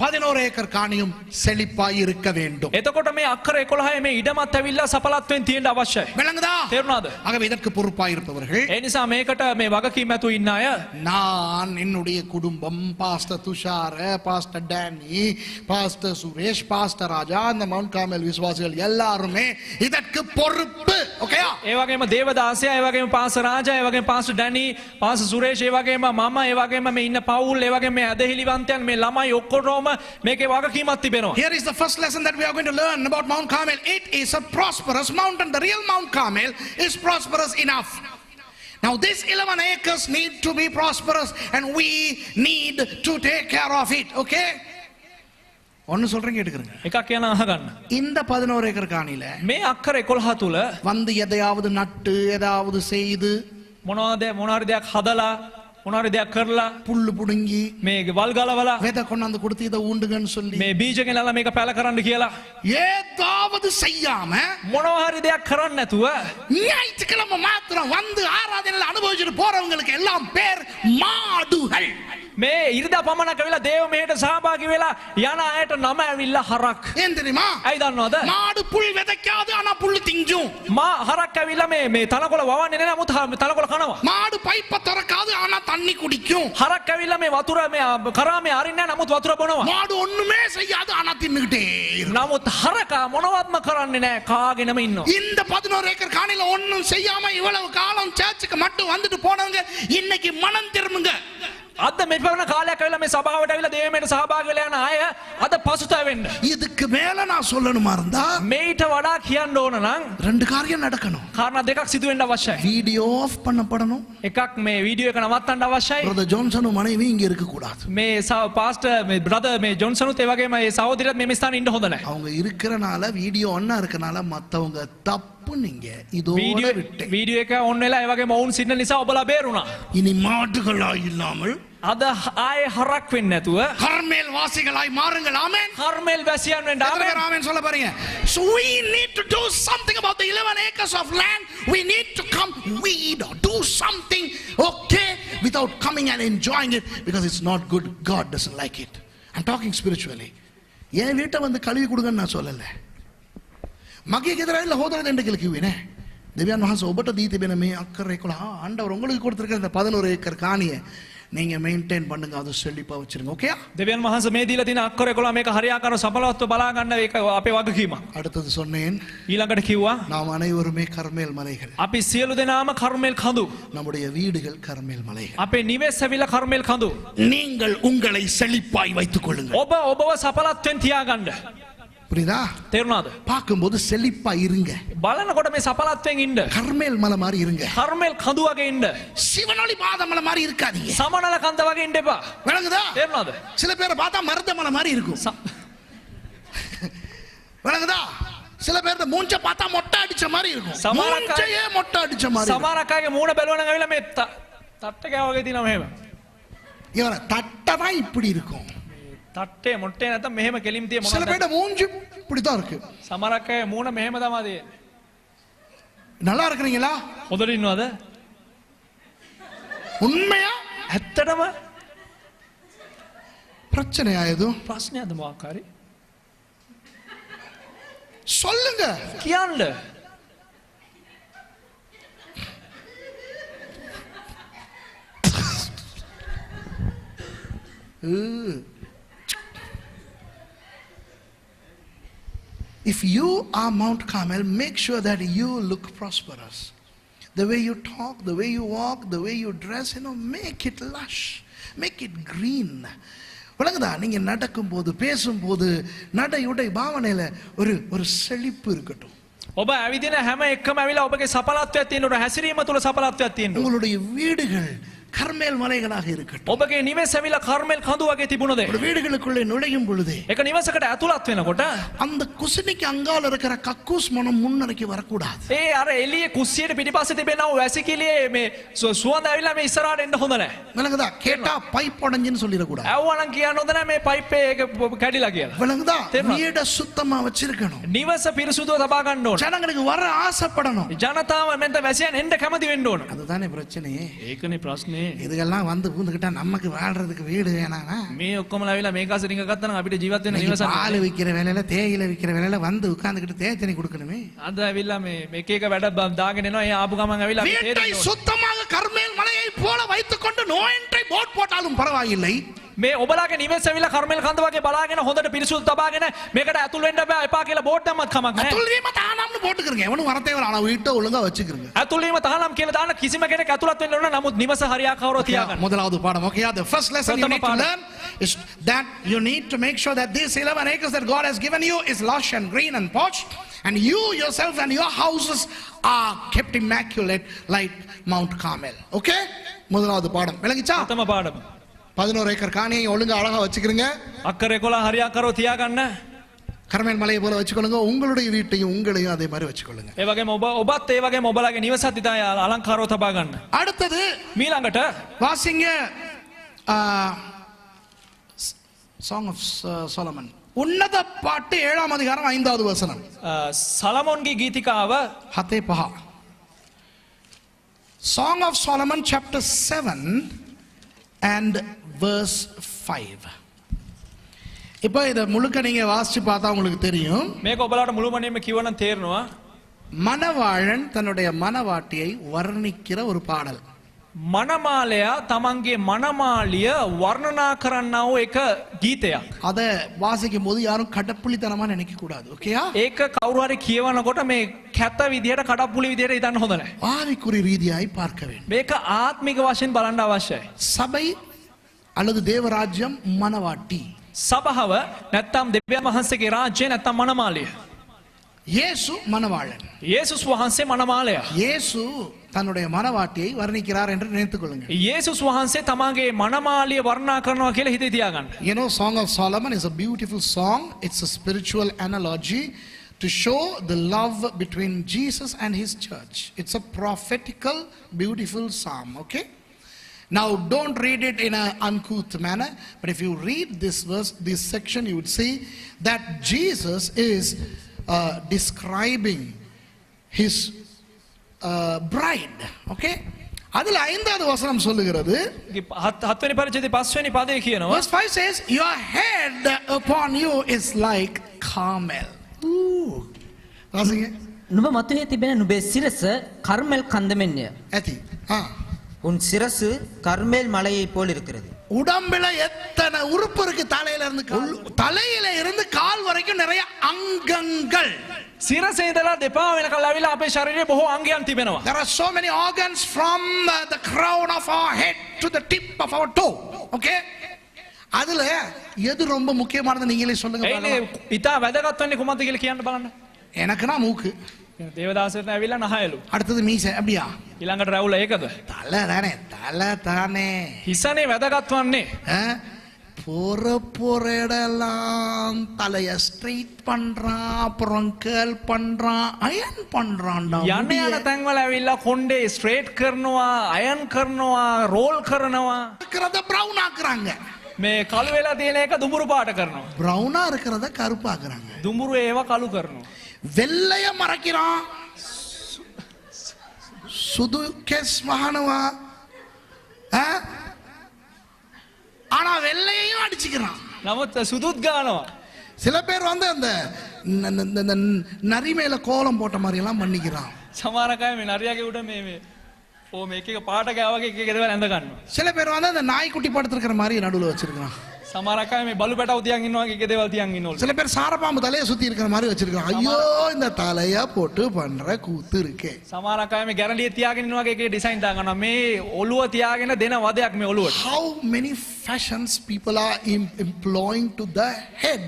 11 ஏக்கர் காணியும் செழிப்பாய் இருக்க வேண்டும். එතකොට මේ අක්කර 11 මේ ඉඩමත් ඇවිල්ලා සඵලත්වයෙන් තියෙන්න අවශ්‍යයි. விளங்குதா? තේරුණාද? ஆகவே இதற்கு பொறுப்பாய் இருப்பவர்கள், ඒ නිසා මේකට මේ වගකීම් ඇතුව ඉන්න අය நான், என்னுடைய குடும்பம், pastor Tushara, pastor Danny, pastor Suresh, pastor Raja, அந்த மவுண்ட் கார்மெல் விசுவாசிகள் எல்லாருமே இதற்கு பொறுப்பு. ஓகேயா? ඒ වගේම දේවදාසයා, ඒ වගේම පාස රාජා, ඒ වගේම පාස ඩැනි, පාස සුරේෂ්, ඒ වගේම මම, ඒ වගේම මේ ඉන්න පවුල්, ඒ වගේම මේ ඇදහිලිවන්තයන්, මේ ළමයි ඔක්කොම මේකේ වගකීමක් තිබෙනවා. Here is the first lesson that we are going to learn about Mount Carmel. It is a prosperous mountain. The real Mount Carmel is prosperous enough. Now this 11 acres need to be prosperous and we need to take care of it. Okay? ஒன்னு சொல்றேன் கேட்டுக்கங்க. එකක් කියන අහගන්න. இந்த 11 acre காணியில මේ අක්කර 11 තුල வந்து எதையாவது நட்டு எதாவது செய்து මොනවාරි දෙයක් හදලා මොනවාරි දෙයක් කරලා புல்லு புடுங்கி මේ වල් ගලවලා விதை கொண்டாந்து கொடுத்து இதை ஊண்டுங்கன்னு சொல்லி මේ බීජ ගෙනල්ලා මේක පැල කරන්න කියලා ஏதாவது செய்யாம මොනවාරි දෙයක් කරන්න නැතුව ஞாயிற்றுக்கிழமை மாத்திரம் வந்து ஆராதனையில அனுபவிச்சுட்டு போறவங்களுக்கு எல்லாம் பேர் மாடுகள். මේ ඉරිදා පමණක් වෙලා දේව මෙහෙට සහභාගී වෙලා යන අයට නම ඇවිල්ලා හරක්. ஏன் தெரியுமா? ඇයි දන්නවද? மாடு புல் விதைக்காது ஆனா புல்லு திங்கும். මා හරක් ඇවිල්ලා මේ තනකොළ වවන්නේ නැහැ නමුත් තනකොළ කනවා. மாடு பைப்பை திறக்காது ஆனா தண்ணி குடிக்கும். හරක් ඇවිල්ලා මේ වතුර මේ කරා මේ අරින්නේ නැහැ නමුත් වතුර බොනවා. மாடு ஒண்ணுமே செய்யாது ஆனா தின்னுகிட்டே இருக்கும். නමුත් හරකා මොනවත්ම කරන්නේ නැහැ කාගෙනම ඉන්නවා. இந்த 11 ஏக்கர் காணில ஒண்ணும் செய்யாம இவ்வளவு காலம் சர்ச்சுக்கு மட்டும் வந்துட்டு போனவங்க இன்னைக்கு மனம் திரும்புங்க. අද මෙපවන කාලයක් ඇවිල්ලා මේ සභාවට ඇවිල්ලා දේවමෙට සහභාගී වෙලා යන අය අද පසුතැවෙන්න. இதுக்கு மேல நான் சொல்லணுமா இருந்தா මේට වඩා කියන්න ඕන නම් ரெண்டு காரியம் நடக்கணும். කාරණා දෙකක් සිදු වෙන්න අවශ්‍යයි. வீடியோ ஆஃப் பண்ணப்படணும். එකක් මේ වීඩියෝ එක නවත්තන්න අවශ්‍යයි. பிரதர் ஜான்சனும் மனைவி இங்க இருக்க கூடாது. මේ පාස්ටර් මේ බ්‍රදර් මේ ජොන්සනුත් ඒ වගේම මේ සහෝදරියත් මේ ස්ථානේ ඉන්න හොඳ නැහැ. அவங்க இருக்கறனால வீடியோ ஒண்ணா இருக்கனால மத்தவங்க தப்பு நீங்க இதோட விட்டு වීඩියෝ එක ඔන් වෙලා ඒ වගේම ඔවුන් සින්න නිසා ඔබලා බේරුණා. இனி மாட்டுகளா இல்லாமல் අද ආයේ හරක් වෙන්නේ නැතුව கர்மேல் வாசிகளாய் மாறுங்கள். ஆமென். කර්මෙල් වැසියන් වෙන්න ආමෙන්. ஆமென் சொல்ல பாருங்க. So we need to do something about the 11 acres of land. We need to come weed or do something, okay, without coming and enjoying it because it's not good. God doesn't like it. I'm talking spiritually. ஏன் வீட்டை வந்து கழுவி கொடுங்கன்னு நான் சொல்லல. මගේ ගෙදර ඇවිල්ලා හොදලා දෙන්න කියලා කිව්වේ නෑ. දෙවියන් වහන්සේ ඔබට දී තිබෙන මේ අක්කර 11 ஆண்டவர் உங்களுக்கு கொடுத்திருக்கிற இந்த 11 ஏக்கர் காணியை நீங்க மெயின்டைன் பண்ணுங்க. அது செழிப்பா வச்சிருங்க. ஓகேயா? දෙවියන් වහන්සේ මේ දීලා තියෙන අක්කර 11 මේක හරියාකාරව සඵලවත්ව බලා ගන්න ඒක අපේ වගකීමක්. அடுத்தது சொன்னேன், ඊළඟට කිව්වා நாம் அனைவருமே கர்மேல் மலைகள். අපි සියලු දෙනාම කර්මෙල් කඳු. நம்முடைய வீடுகள் கர்மேல் மலைகள். අපේ නිවෙස් ඇවිල්ලා කර්මෙල් කඳු. நீங்கள் உங்களை செழிப்பாய் வைத்துக் கொள்ளுங்கள். ඔබ ඔබව සඵලත්වෙන් තියාගන්න. புரியுதா? තේරුණාද? பார்க்கும்போது செழிப்பா இருங்க. බලනකොට මේ සඵලත්වෙන් ඉන්න. கர்மேல் மலை மாதிரி இருங்க. කර්මෙල් කඳු වගේ ඉන්න. சிவனொளி பாதமலை மாதிரி இருக்காதீங்க. සමනල කන්ද වගේ ඉන්න එපා. விளங்குதா? තේරුණාද? சில பேரை பார்த்தா மருதமலை மாதிரி இருக்கும். விளங்குதா? சில பேர் மூஞ்ச பார்த்தா மொட்டை அடிச்ச மாதிரி இருக்கும். மூஞ்சையே மொட்டை அடிச்ச மாதிரி. සමහරක් අයගේ මූණ බැලුවනම් ඇවිල්ලා මේ තට්ටක වගේ තියෙනවා මෙහෙම. இவர தட்டதான் இப்படி இருக்கும். තට්ටේ මොට්ටේ නැත්නම් මෙහෙම කෙලින් තිය சில මොනවද? பேர் மூஞ்சி இப்படி தான் இருக்கு. සමහරක් අය මූණ මෙහෙම තමයි තියෙන්නේ. நல்லா இருக்கீங்களா? හොඳට ඉන්නවද? உண்மையா? ඇත්තටම பிரச்சனையா எதுவும்? ප්‍රශ්නයක්ද මොකක් හරි? சொல்லுங்க. කියන්න. If you are Mount Carmel, make sure that you look prosperous. The way you talk, the way you walk, the way you dress, make it lush, make it green. விளங்குதா? நீங்க நடக்கும் போது பேசும்போது நடையுடை பாவனையில ஒரு செழிப்பு இருக்கட்டும். ඔබ ඇවිදින හැම එකම ඇවිල්ලා ඔබගේ සඵලත්වයක් තියෙන්න ඕන. හැසිරීම තුල සඵලත්වයක් තියෙන්න ඕන. உங்களுடைய வீடுகள் கர்மேல் மலைகளாக இருக்கட்டும். ඔබගේ නිවෙස් ඇවිල්ලා කර්මෙල් කඳු වගේ තිබුණද? ஒரு வீடுகளுக்குள்ளே நுழையும் பொழுது එක නිවසකට ඇතුළත් වෙනකොට அந்த குசினிக்கு அங்கால இருக்கிற கக்கூஸ் மனம் முன்னரைக்கு வரக்கூடாது. ඒ අර එළියේ කුස්සියට පිටිපස්සේ තිබෙනා වැසිකිළියේ මේ සුවඳ ඇවිල්ලා මේ ඉස්සරහට එන්න හොඳ නැහැ. விளங்குதா? கேட்டா பைப் உடைஞ்சுன்னு சொல்லிடக்கூடாது. ඇව්වනම් කියන්න හොඳ නැහැ මේ පයිප් එක කැඩිලා කියලා. விளங்குதா? தெரியுமா? வீட சுத்தமா வச்சிருக்கணும். නිවස පිරිසුදුව තබා ගන්න ඕන. ஜனங்களுக்கு வர ஆசைப்படணும். ජනතාව මෙන්ට වැසියන් එන්න කැමති වෙන්න ඕන. அதுதானே பிரச்சனையே. ඒකනේ ප්‍රශ්නේ. இதுகெல்லாம் வந்து பூந்துக்கிட்டா நமக்கு வாழ்றதுக்கு வீடு வேணானா? මේ ඔක්කොමලා ඇවිල්ලා මේක අසරින් ගත්තා නම් අපිට ජීවත් වෙන්න නිවසක් பால் விக்கிற வேலையில தேயிலை விக்கிற வேலையில வந்து உட்கார்ந்துக்கிட்டு தேத்தனி கொடுக்கணுமே. අද ඇවිල්ලා මේ එක එක වැඩ දාගෙන එනවා. ඒ ආපු ගමන් ඇවිල්ලා අපි வீட்டை තේරෙන්න ඕන. சுத்தமாக கர்மேல் மலையை போல வைத்துக்கொண்டு நோயின்றி போட் போட்டாலும் பரவாயில்லை. මේ ඔබලාගේ නිවෙස් ඇවිල්ලා කර්මෙල් කන්ද වගේ බලාගෙන හොඳට පිරිසුදු තබාගෙන මේකට ඇතුල් වෙන්න බෑ එපා කියලා බෝඩ් දැම්මත් කමක් නැහැ. අතුල්වීම தானாம்னு போட்டுக்கிறங்க. எவனும் வரதே வர. ஆனா வீட்டை ஒழுங்கா வச்சுக்கிறங்க. ඇතුල් වීම තහනම් කියලා දාන්න කිසිම කෙනෙක් ඇතුළත් වෙන්න ඕන. නමුත් නිවස හරියාකාරව තියාගන්න. முதலாவது பாடம். Okay, the first lesson you need to learn is that you need to make sure that these 11 acres that God has given you is lush and green and posh, and you yourself and your houses are kept immaculate like Mount Carmel. Okay? முதலாவது பாடம். விளங்கிச்சா? ප්‍රථම පාඩම. 11 acre காணியை ஒழுங்கா அழகா வச்சுக்கிறங்க. අක්කර 11 හරියාකාරව තියාගන්න. கர்மேல் மலையை போல வச்சுக்கொள்ளுங்க. உங்களுடைய வீட்டையும் உங்களையும் அதே மாதிரி வச்சுக்கொள்ளுங்க. ඒ වගේම ඔබත් ඒ වගේම ඔබලාගේ නිවසත් ඉතින් අලංකාරව තබා ගන්න. அடுத்தது මීළඟට வாசிங்க Song of Solomon. உன்னத பாட்டு 7ஆம் அதிகாரம் 5வது வசனம். සලමොන්ගේ ගීතිකාව 7:5. Song of Solomon chapter 7 and verse 5. இப்போ இத முழுக்க நீங்க வாசிச்சு பார்த்தா உங்களுக்கு தெரியும். මේක ඔබලාට මුළුමනින්ම කිව්වනම් තේරෙනවා. மணவாளன் தன்னுடைய மணவாட்டியை வர்ணிக்கிற ஒரு பாடல். මනමාලයා තමන්ගේ මනමාලිය වර්ණනා කරන්නා වූ එක ගීතයක්. அதை வாசிக்கும் போது யாரும் கடப்புளித்தனமா நினைக்க கூடாது. ஓகேயா? ඒක කවුරු හරි කියවනකොට මේ කැත විදියට කඩප්පුලි විදියට හිතන්න හොඳ නැහැ. ஆவிக்குறி ரீதியாய் பார்க்க வேண்டும். මේක ආත්මික වශයෙන් බලන්න අවශ්‍යයි. சபை அல்லது தேவராஜ்யம் மனவாட்டி. සභාව නැත්තම් දෙවියන් වහන්සේගේ රාජ්‍ය නැත්තම් මනමාලිය. இயேசு மனவாளன். යේසුස් වහන්සේ මනමාලයා. இயேசு தன்னுடைய மனவாட்டியை வர்ணிக்கிறார் என்று நினைத்துக் கொள்ளுங்கள். යේසුස් වහන්සේ තමන්ගේ මනමාලිය වර්ණනා කරනවා කියලා හිතේ තියාගන්න. You know, Song of Solomon is a beautiful song. It's a spiritual analogy to show the love between Jesus and his church. It's a prophetical, beautiful psalm, okay? Now, don't read it in an uncouth manner, but if you read this verse, this section, you would see that Jesus is describing his bride, okay? அதில் 5வது வசனம் சொல்லுகிறது, හත්වෙනි පරිච්ඡේදයේ 5වෙනි පදේ කියනවා. verse 5 says, your head upon you is like Carmel. Ooh. வாசிங்க. නුඹ මතුවේ තිබෙන නුඹේ සිරස කර්මෙල් කන්ද මෙන්ය. ඇති. உன் சிரசு கர்மேல் மலையை போல் இருக்கிறது. உடம்புல எத்தனை உறுப்பு இருக்கு? தலையில இருந்து கால் வரைக்கும் நிறைய அங்கங்கள். සිරසේ ඉඳලා දෙපා වෙනකල් ඇවිල්ලා අපේ ශරීරයේ බොහෝ අංගයන් තිබෙනවා. There are so many organs from the crown of our head to the tip of our toe. Okay? அதுல எது ரொம்ப முக்கியமானது நீங்களே சொல்லுங்க ඒනේ பாக்கலாம். ඉතා වැදගත් වෙන්නේ කුමක්ද කියලා කියන්න බලන්න. எனக்குனா மூக்கு. දේවදාසට ඇවිල්ලා නහයලු. அடுத்தது மீசை. அப்படியா? ඊළඟට රැවුල ඒකද? தலை தானே. හිසනේ වැදගත් වන්නේ. போற இடெல்லாம் தலைய ஸ்ட்ரைட் பண்றான், அப்புறம் கேர்ள் பண்றான், அயன் பண்றான்டா. යන්න යන තැන්වල ඇවිල්ලා කොණ්ඩේ ස්ට්‍රේට් කරනවා, අයන් කරනවා, රෝල් කරනවා. இருக்கிறத பிரவுன் ஆக்குறாங்க. මේ කළු වෙලා තියෙන එක දුඹුරු පාට කරනවා. பிரவுனா இருக்கிறத கருப்பாக்குறாங்க. දුඹුරු ඒවා කළු කරනවා. வெள்ளைய மறைக்கிறான், சுது கேஸ் மகானவா, ஆனா வெள்ளையையும் அடிச்சுக்கிறான். නමුත් සුදුත් ගානවා. சில பேர் வந்து அந்த நரி மேல கோலம் போட்ட மாதிரி எல்லாம் பண்ணிக்கிறான். සමහර අය මේ නරියාගේ උඩ මේ මේක එක පාට ගාවගේ එක එක දේවල් ඇඳ ගන්නවා. சில பேர் வந்து அந்த நாய்க்குட்டி படுத்துக்கிற மாதிரி நடுவுல வச்சிருக்கான். සමහර අය මේ බලු පැටව තියන් ඉන්නවා වගේ එක දේවල් තියන් ඉන්නවලු. சில பேர் சாரப்பாம்பு தலையை சுத்தி இருக்கிற மாதிரி வச்சிருக்கான். ஐயோ இந்த தலையா போட்டு பண்ற கூத்து இருக்கே. සමහර අය මේ ගැරන්ඩිය තියාගෙන ඉන්නවා වගේ එක ඩිසයින් දාගන්නවා. මේ ඔළුව තියාගෙන දෙන වදයක් මේ ඔළුවට. How many fashions people are employing to the head?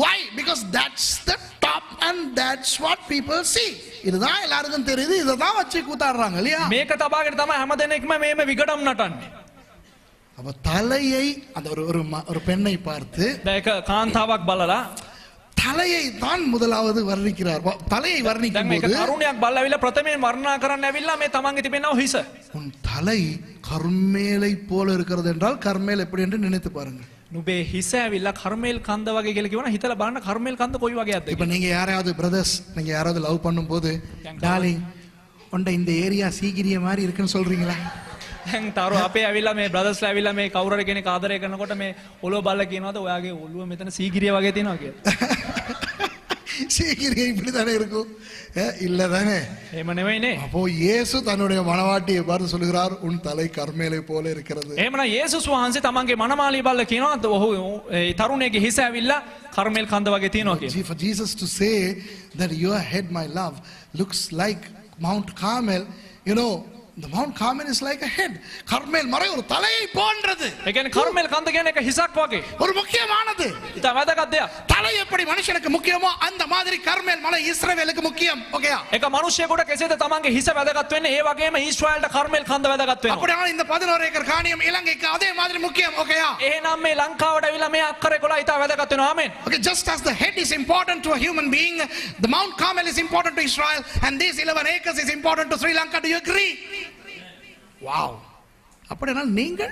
Why? Because that's the top and that's what people see. இதுதான் எல்லாருக்கும் தெரியுது, இததான் வச்சு கூத்தாடுறாங்க இல்லையா? මේක තබාගෙන තමයි හැම දෙනෙක්ම මේම විගඩම් නටන්නේ. அப்ப தலையை அந்த ஒரு பெண்ணை பார்த்து දැන් ඒක කාන්තාවක් බලලා தலையை தான் முதலாவது வர்ணிக்கிறார். தலையை வர்ணிக்கும் මේක போது තරුණයක් බලලා ඇවිල්ලා ප්‍රථමයෙන් වර්ණනා කරන්න ඇවිල්ලා මේ තමන්ගේ තිබෙනව හිස. உன் தலை கர்மேலை போல இருக்கிறது என்றால் கர்மேல் எப்படி என்று நினைத்து பாருங்க. නුඹේ හිස ඇවිල්ලා කර්මේල් කන්ද වගේ කියලා කියවන හිතලා බලන්න කර්මේල් කන්ද කොයි වගේක්ද இப்ப நீங்க யாராவது பிரதர்ஸ், நீங்க யாராவது லவ் பண்ணும்போது டார்லிங் உண்ட இந்த ஏரியா சீகிரிய மாதிரி இருக்குன்னு சொல்றீங்களா? දැන් තරු අපේ ඇවිල්ලා මේ බ්‍රදර්ස්ලා ඇවිල්ලා මේ කවුරු හරි කෙනෙක් ආදරය කරනකොට මේ ඔළුව බලලා කියනවාද ඔයාගේ ඔළුව මෙතන සීගිරිය වගේ තියෙනවා කියලා. சீகிரிய இப்படி தானே இருக்கும்? இல்ல தானே? එහෙම නෙවෙයිනේ. அப்போ இயேசு தன்னுடைய மனவாட்டியை பார்த்து சொல்கிறார், உன் தலை கர்மேலை போல இருக்கிறது. එහෙමනම් යේසුස් වහන්සේ තමන්ගේ මනමාලිය බලලා කියනවා ඔහු ඒ තරුණයාගේ හිස ඇවිල්ලා කර්මේල් කන්ද වගේ තියෙනවා කියලා. For Jesus to say that your head, my love, looks like Mount Carmel, you know, the Mount Carmel is like a head. கர்மேல் மலை ஒரு தலையை போன்றது. ඒ කියන්නේ කර්මේල් කන්ද කියන්නේ එක හිසක් වගේ. ஒரு முக்கியமானது. ඉතින් වැදගත් දෙයක්. தலை எப்படி மனுஷனுக்கு முக்கியமோ அந்த மாதிரி கர்மேல் மலை இஸ்ரவேலுக்கு முக்கியம். ஓகேயா? එක මිනිහෙකුට කෙසේද තමන්ගේ හිස වැදගත් වෙන්නේ ඒ වගේම ඊශ්‍රායල්ට කර්මේල් කන්ද වැදගත් වෙනවා. அப்படினா இந்த 11 ஏக்கர் காணியம் இலங்கைக்கு அதே மாதிரி முக்கியம். ஓகேயா? එහෙනම් මේ ලංකාවට ඇවිල්ලා මේ අක්කර 11 ඉතා වැදගත් වෙනවා. ආමෙන්. Okay, just as the head is important to a human being, the Mount Carmel is important to Israel, and these 11 acres is important to Sri Lanka. Do you agree? Wow. அப்படினா நீங்கள்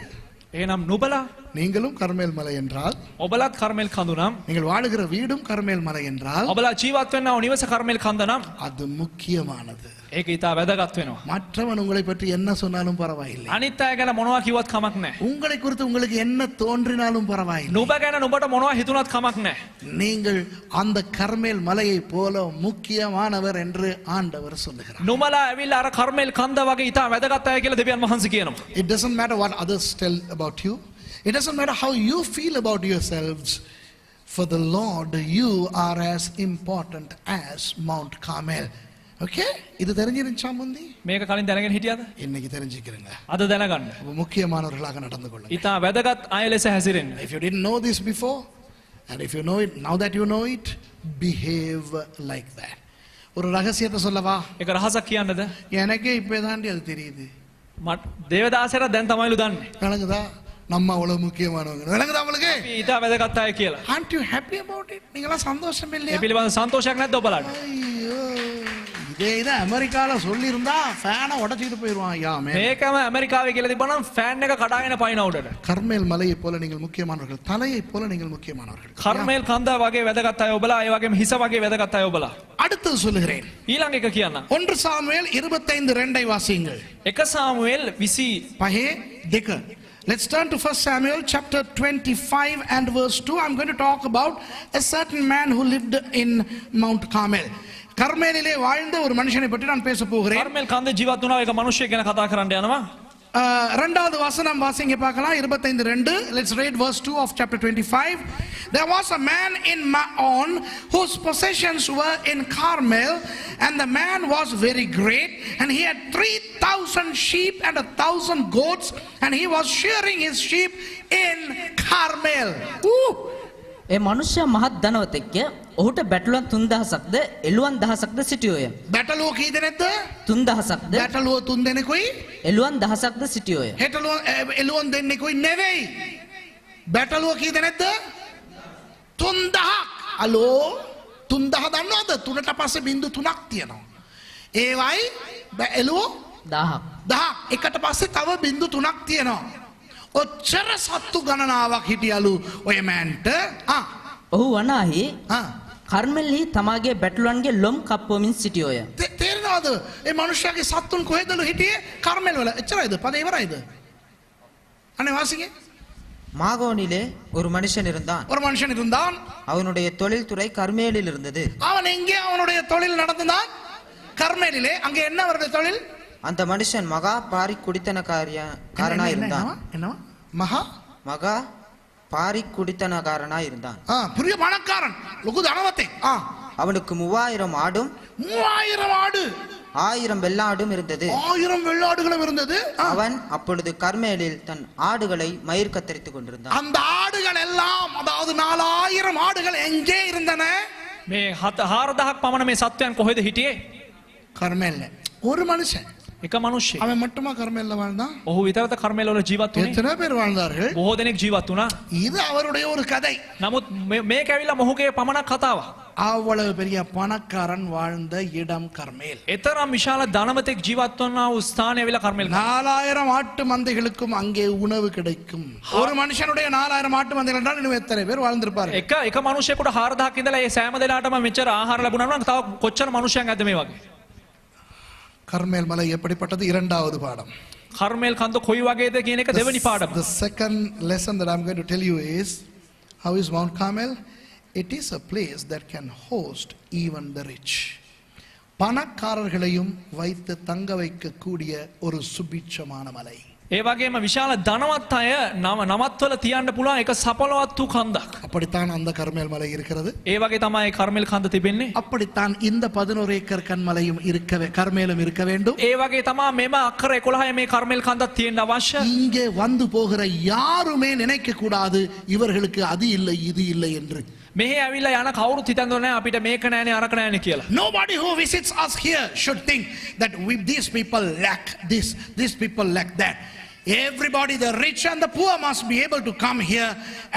එහෙනම් නුඹලා நீங்களும் கர்மேல் மலை என்றால், ඔබලත් කර්මෙල් කඳු නම්, நீங்கள் வாழுகிற வீடும் கர்மேல் மலை என்றால், ඔබලා ජීවත් වෙන්නව නිවස කර්මෙල් කන්ද නම් அது முக்கியமானது. ඒක ඊට වැදගත් වෙනවා. மற்றவன் உங்களை பற்றி என்ன சொன்னாலும் பரவாயில்லை. අනිත් අය ගැන මොනවා කිව්වත් කමක් නැහැ. உங்களை குறித்து உங்களுக்கு என்ன தோன்றினாலும் பரவாயில்லை. නුඹ ගැන නුඹට මොනවා හිතුණත් කමක් නැහැ. நீங்கள் அந்த கர்மேல் மலையை போல முக்கியமானவர் என்று ஆண்டவர் சொல்லுகிறார். නුඹලා ඇවිල්ලා අර කර්මෙල් කන්ද වගේ ඊට වැදගත් අය කියලා දෙවියන් වහන්සේ කියනවා. It doesn't matter what others tell about you. It doesn't matter how you feel about yourselves. For the Lord, you are as important as Mount Carmel. Okay? இது தெரிஞ்சிருச்சா முந்தி? මේක කලින් දැනගෙන හිටියද? இன்னைக்கு தெரிஞ்சுக்கிறீங்க. අද දැනගන්න. முக்கியமானவர்களாக நடந்து கொள்ளுங்க. ඊට වැදගත් අය ලෙස හැසිරෙන්න. If you didn't know this before, and if you know it, now that you know it, behave like that. ஒரு ரகசியத்தை சொல்லவா? ඒක රහසක් කියන්නද? எனக்கே இப்பதாண்டி அது தெரியுது. දේවදාසයට දැන් තමයිලු දන්නේ. விளங்குதா? நம்ம அவ்வளவு முக்கியமானவங்க. விளங்குதா உங்களுக்கு? ඊට වැදගත් අය කියලා. Aren't you happy about it? நீங்களா சந்தோஷம் இல்லையா? ඒ පිළිබඳ සන්තෝෂයක් නැද්ද ඔබලාට? ஐயோ, இதே அமெரிக்கால சொல்லி இருந்தா ஃபேனை உடைச்சிட்டு போயிருவான். ஐயா මේකම ඇමරිකාවේ කියලා තිබ්බනම් ෆෑන් එක කඩාගෙන පයින්න උඩට. கர்மேல் மலையை போல நீங்கள் முக்கியமானவர்கள். தலையை போல நீங்கள் முக்கியமானவர்கள். කර්මේල් කන්ද වගේ වැදගත් අය ඔබලා, ඒ වගේම හිස වගේ වැදගත් අය ඔබලා. அடுத்து சொல்லுகிறேன். ඊළඟ එක කියන්න. 1 சாமுவேல் 25:2 வாசியுங்கள். 1 සාමුවෙල් 20 பஹே දෙක. Let's turn to 1 Samuel chapter 25 and verse 2. I'm going to talk about a certain man who lived in Mount Carmel. கர்மேலிலே வாழ்ந்த ஒரு மனுஷனை பற்றி நான் பேச போகிறேன். කර්මේල් කන්ද ජීවත් වුණා එක මිනිහෙක් ගැන කතා කරන්න යනවා. இரண்டாவது வசனம் வாசிங்க பார்க்கலாம். 25:2. Let's read verse 2 of chapter 25. There was a man in Maon whose possessions were in Carmel, and the man was very great, and he had 3,000 sheep and 1,000 goats, and he was shearing his sheep in Carmel. ඒ මනුෂ්‍ය මහත් ධනවතෙක්ය. ඔහුට බැටළුවන් 3000ක්ද එළුවන් 1000ක්ද සිටියෝය. බැටළුවෝ කී දෙනෙක්ද? 3000ක්ද බැටළුවෝ 3 දෙනෙකුයි එළුවන් 1000ක්ද සිටියෝය. එළුවන් දෙන්නෙකුයි නෙවෙයි. බැටළුවෝ කී දෙනෙක්ද? 3000ක්. අලෝ 3000 දන්නවද? 3ට පස්සේ බිංදු 3ක් තියෙනවා. ඒවයි එළුවෝ 1000ක්. 1000ක්. එකට පස්සේ තව බිංදු 3ක් තියෙනවා. ඔච්චර සත්තු ගණනාවක් හිටියලු ඔය මෑන්ට. ඔහු වනාහි කර්මෙල්හි තමාගේ බැටළුවන්ගේ ලොම් කප්පවමින් සිටියෝය. තේරෙනවද? ඒ මනුෂ්‍යයාගේ සත්තුන් කොහෙදලු හිටියේ? කර්මෙල් වල. එච්චරයිද? පද ඉවරයිද? අනේ වාසිගේ. மாகோனிலே ஒரு மனுஷன் இருந்தான். ஒரு மனுஷன் இருந்தான். அவனுடைய தொழில்துறை கர்மேலில் இருந்தது. அவன் எங்கே அவனுடைய தொழில் நடந்தான்? கர்மேலிலே. அங்கே என்ன அவருடைய தொழில்? அந்த மனுஷன் மகா பாரி குடித்தனக்காரனா இருந்தான். என்ன? மகா பாரி குடித்தனக்காரனா இருந்தான். பெரிய பணக்காரன். லொகு தனவத்தை. அவனுக்கு 3000 ஆடும் 3000 ஆடு 1000 வெள்ளாடும் இருந்தது. 1000 வெள்ளாடுகளும் இருந்தது. அவன் அப்பொழுது கர்மேலில் தன் ஆடுகளை மயிர் கத்தரித்துக் கொண்டிருந்தான். அந்த ஆடுகள் எல்லாம், அதாவது 4000 ஆடுகள் எங்கே இருந்தன? මේ 4000ක් පමණ මේ සත්වයන් කොහෙද හිටියේ? கர்மேல்ல. ஒரு மனுஷன். එක මිනිහෙක්. அவன் மட்டுமா கர்மேல்ல வாழ்ந்தான்? ඔහු විතරද කර්මේල් වල ජීවත් වුණේ? எத்தனை பேர் வாழ்ந்தார்கள்? බොහෝ දෙනෙක් ජීවත් වුණා. இது அவருடைய ஒரு கதை. නමුත් මේක ඇවිල්ලා මොහුගේ පමණක් කතාවක්. அவ்வளவு பெரிய பணக்காரன் வாழ்ந்த இடம் கர்மேல். එතරම් විශාල ධනවතෙක් ජීවත් වන්නා වූ ස්ථානය ඇවිල්ලා කර්මේල්. 4000 ஆட்டு மந்தைகளுக்கும் அங்கே உணவு கிடைக்கும். ஒரு மனுஷனுடைய 4000 ஆட்டு மந்தைகள் என்றால் இன்னும் எத்தனை பேர் வாழ்ந்திருப்பார்கள்? එක මිනිහෙකුට 4000ක් ඉඳලා ඒ සෑම දෙනාටම මෙච්චර ආහාර ලැබුණා නම් තව කොච්චර මිනිහයන් ඇද්ද මේ වගේ? கர்மேல் மலை எப்படிப்பட்டது? இரண்டாவது பாடம். කර්මේල් කන්ද කොයි වගේද කියන එක දෙවෙනි පාඩම. The second lesson that I'm going to tell you is, how is Mount Carmel? It is a place that can host even the rich. பணக்காரர்களையும் வைத்து தங்க வைக்கக்கூடிய ஒரு சுபிட்சமான மலை. ඒ වගේම විශාල ධනවත් අය නමත්වල තියන්න පුළුවන් එක සපලවත් වූ කන්දක්. அப்படித்தான் அந்த கர்மேல் மலை இருக்கிறது. ඒ වගේ තමයි කර්මේල් කන්ද තිබෙන්නේ. அப்படித்தான் இந்த 11 ஏக்கர் கன்மலையும் கர்மேலும் இருக்க வேண்டும். ඒ වගේ තමයි මෙම අක්කර 11 මේ කර්මේල් කන්දක් තියෙන්න අවශ්‍ය. இங்கே வந்து போகிற யாருமே நினைக்க கூடாது இவர்களுக்கு அது இல்லை இது இல்லை என்று. මෙහි ඇවිල්ලා යන කවුරුත් හිතන්නේ නැහැ අපිට මේක නැහැනේ අරක නැහැනේ කියලා. Nobody who visits us here should think that these people lack this, these people lack that. Everybody, the rich and the poor, must be able to come here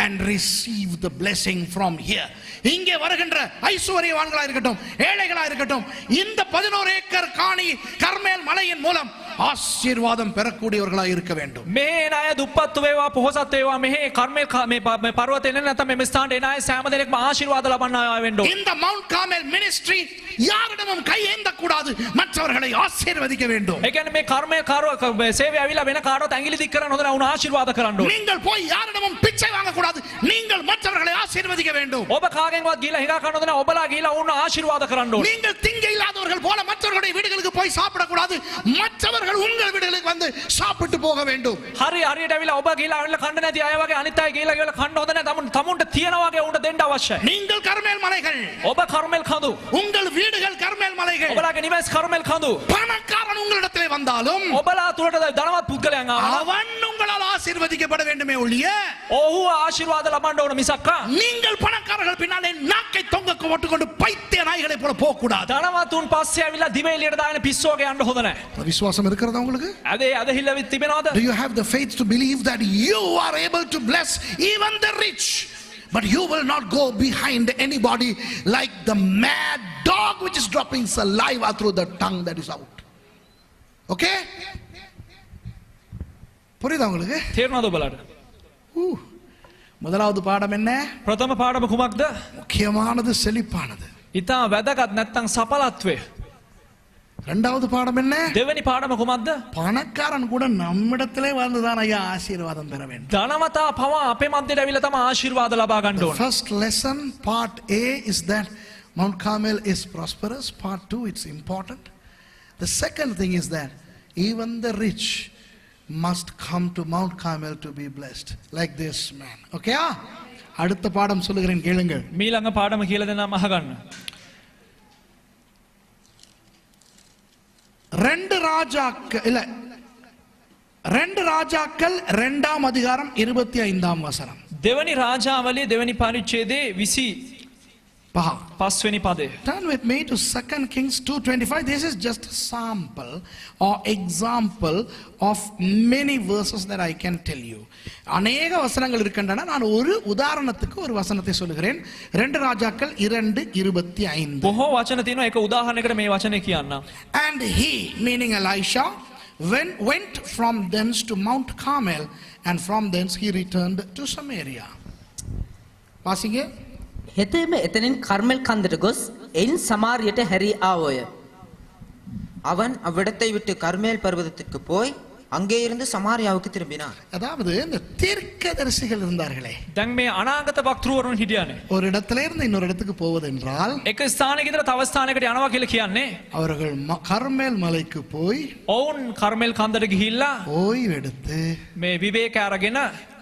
and receive the blessing from here. இங்கே வருகின்ற ஐஸ்வர்யவான்களா இருக்கட்டும், ஏழைகளா இருக்கட்டும், இந்த 11 acre காணி கர்மேல் மலையின் மூலம் ஆசீர்வாதம் பெறக்கூடியவர்களாய் இருக்க வேண்டும். මේ එන අය දුප්පත් වේවා පොහොසත් වේවා මෙහි කර්මල් මේ පර්වතේ එන නැත්නම් මේ ස්ථානට එන අය සෑම දෙනෙක්ම ආශිර්වාද ලබන්න අය වෙන්න ඕන. இந்த மவுண்ட் கார்மெல் மினிஸ்ட்ரி யாரிடமும் கையேந்த கூடாது, மற்றவர்களை ஆசீர்வதிக்க வேண்டும். ඒ කියන්නේ මේ කර්මල් කාර්ය සේවය ඇවිල්ලා වෙන කාටවත් ඇඟිලි දික් කරන්න හොඳ නැහැ, උන් ආශිර්වාද කරන්න ඕන. நீங்கள் போய் யாரிடமும் பிச்சை வாங்க கூடாது, நீங்கள் மற்றவர்களை ஆசீர்வதிக்க வேண்டும். ඔබ කාගෙන්වත් ගිහලා හිඟා කන්න හොඳ නැහැ, ඔබලා ගිහලා උන් ආශිර්වාද කරන්න ඕන. நீங்கள் திங்க இல்லாதவர்கள் போல மற்றவர்களுடைய வீடுகளுக்கு போய் சாப்பிட கூடாது, மற்றவர்கள் உங்கள் வீடுகளுக்கு வந்து சாப்பிட்டு போக வேண்டும். හරි හරියට ඇවිල්ලා ඔබ ගිහලා ඇවිල්ලා කන්න නැති අය වගේ අනිත් අය ගිහලා කන්න හොඳ නැහැ, තමුන්ට තියන වගේ උන්ට දෙන්න අවශ්‍යයි. நீங்கள் கர்மேல் மலைகள், ඔබ කර්මල් කඳු, உங்கள் வீடுகள் கர்மேல் மலைகள். ඔබලාගේ නිවස් කර්මල් කඳු. பணக்காரன் உங்களிடத்திலே வந்தாலும் ඔබලා තුලට ධනවත් පුද්ගලයන් ආවම அவன் உங்களால் ஆசீர்வதிக்கப்பட வேண்டுமே ஒழிய ඔහු ආශිර්වාද ලබන්න ඕන මිසක්කා நீங்கள் பணக்காரர்கள் பின்னாலே நாக்கை தொங்க போட்டுக்கொண்டு பைத்திய நாய்களை போல போக கூடாது. ධනවතුන් පස්සේ ඇවිල්ලා දිවේ එළියට දාගෙන පිස්සෝගේ යන්න හොඳ නැහැ. விசுவாசம் இருக்கிறதா உங்களுக்கு? අද හිල්ල තිබෙනවද? Do you have the faith to believe that you are able to bless even the rich, but you will not go behind anybody like the mad dog which is dropping saliva through the tongue that is out? Okay? புரியுதா உங்களுக்கு? තේරුණාද ඔබලාට? முதலாவது பாடம் என்ன? ප්‍රථම පාඩම කුමක්ද? முக்கியமானது செழிப்பானது. ඊටා වැදගත් නැත්තම් සඵලත්වය. இரண்டாவது பாடம் என்ன? දෙවෙනි පාඩම කුමක්ද? பணக்காரன் கூட நம்மிடத்திலே வந்துதான் ஐயா ஆசீர்வாதம் பெற வேண்டும். ධනවතා පවා අපේ මැදට ඇවිල්ලා තමයි ආශිර්වාද ලබා ගන්න The ඕන. first lesson, part A, is that Mount Carmel is prosperous. Part 2, it's important. The second thing is that even the rich must come to Mount Carmel to be blessed, like this man. Okay? அடுத்த பாடம் சொல்லுகிறேன் கேளுங்கள். මීළඟ පාඩම කියලා දෙන්නම් අහගන්න. ரெண்டு ராஜாக்கள் 2ஆம் அதிகாரம் 25ஆம் வசனம். දෙවනි රාජාවලිය දෙවනි පරිච්ඡේදයේ 25 වෙනි පදය. Turn with me to 2 Kings 2:25. This is just a sample or example of many verses that I can tell you. அநேக வசனங்கள் இருக்கின்றன, நான் ஒரு உதாரணத்துக்கு ஒரு வசனத்தை சொல்லுகிறேன். 2 ராஜாக்கள் 2:25. බොහෝ වචන තියෙනවා, එක උදාහරණයකට මේ වචනේ කියන්නම්. And he, meaning Elisha, went from thence to Mount Carmel, and from thence he returned to Samaria. வாசிங்க. හෙතේම එතනින් කර්මෙල් කන්දට ගොස් එයින් සමාරියට හැරී ආවෝය. அவன் அவ்விடத்தை விட்டு கர்மேல் பர்வதத்திற்கு போய் அங்கே இருந்து சமாரியாவுக்கு திரும்பினான். அதாவது இந்த தீர்க்கதரிசிகள் இருந்தார்களே, දැන් මේ අනාගත වක්තෘවරුන් හිටියානේ. ஒரு இடத்துல இருந்து இன்னொரு இடத்துக்கு போவது என்றால் එක ස්ථානයක ඉඳලා තව ස්ථානයකට යනවා කියලා කියන්නේ அவர்கள் கர்மேல் மலைக்கு போய் ඔවුන් කර්මෙල් කන්දට ගිහිල්ලා ஓய்வெடுத்து මේ විවේක අරගෙන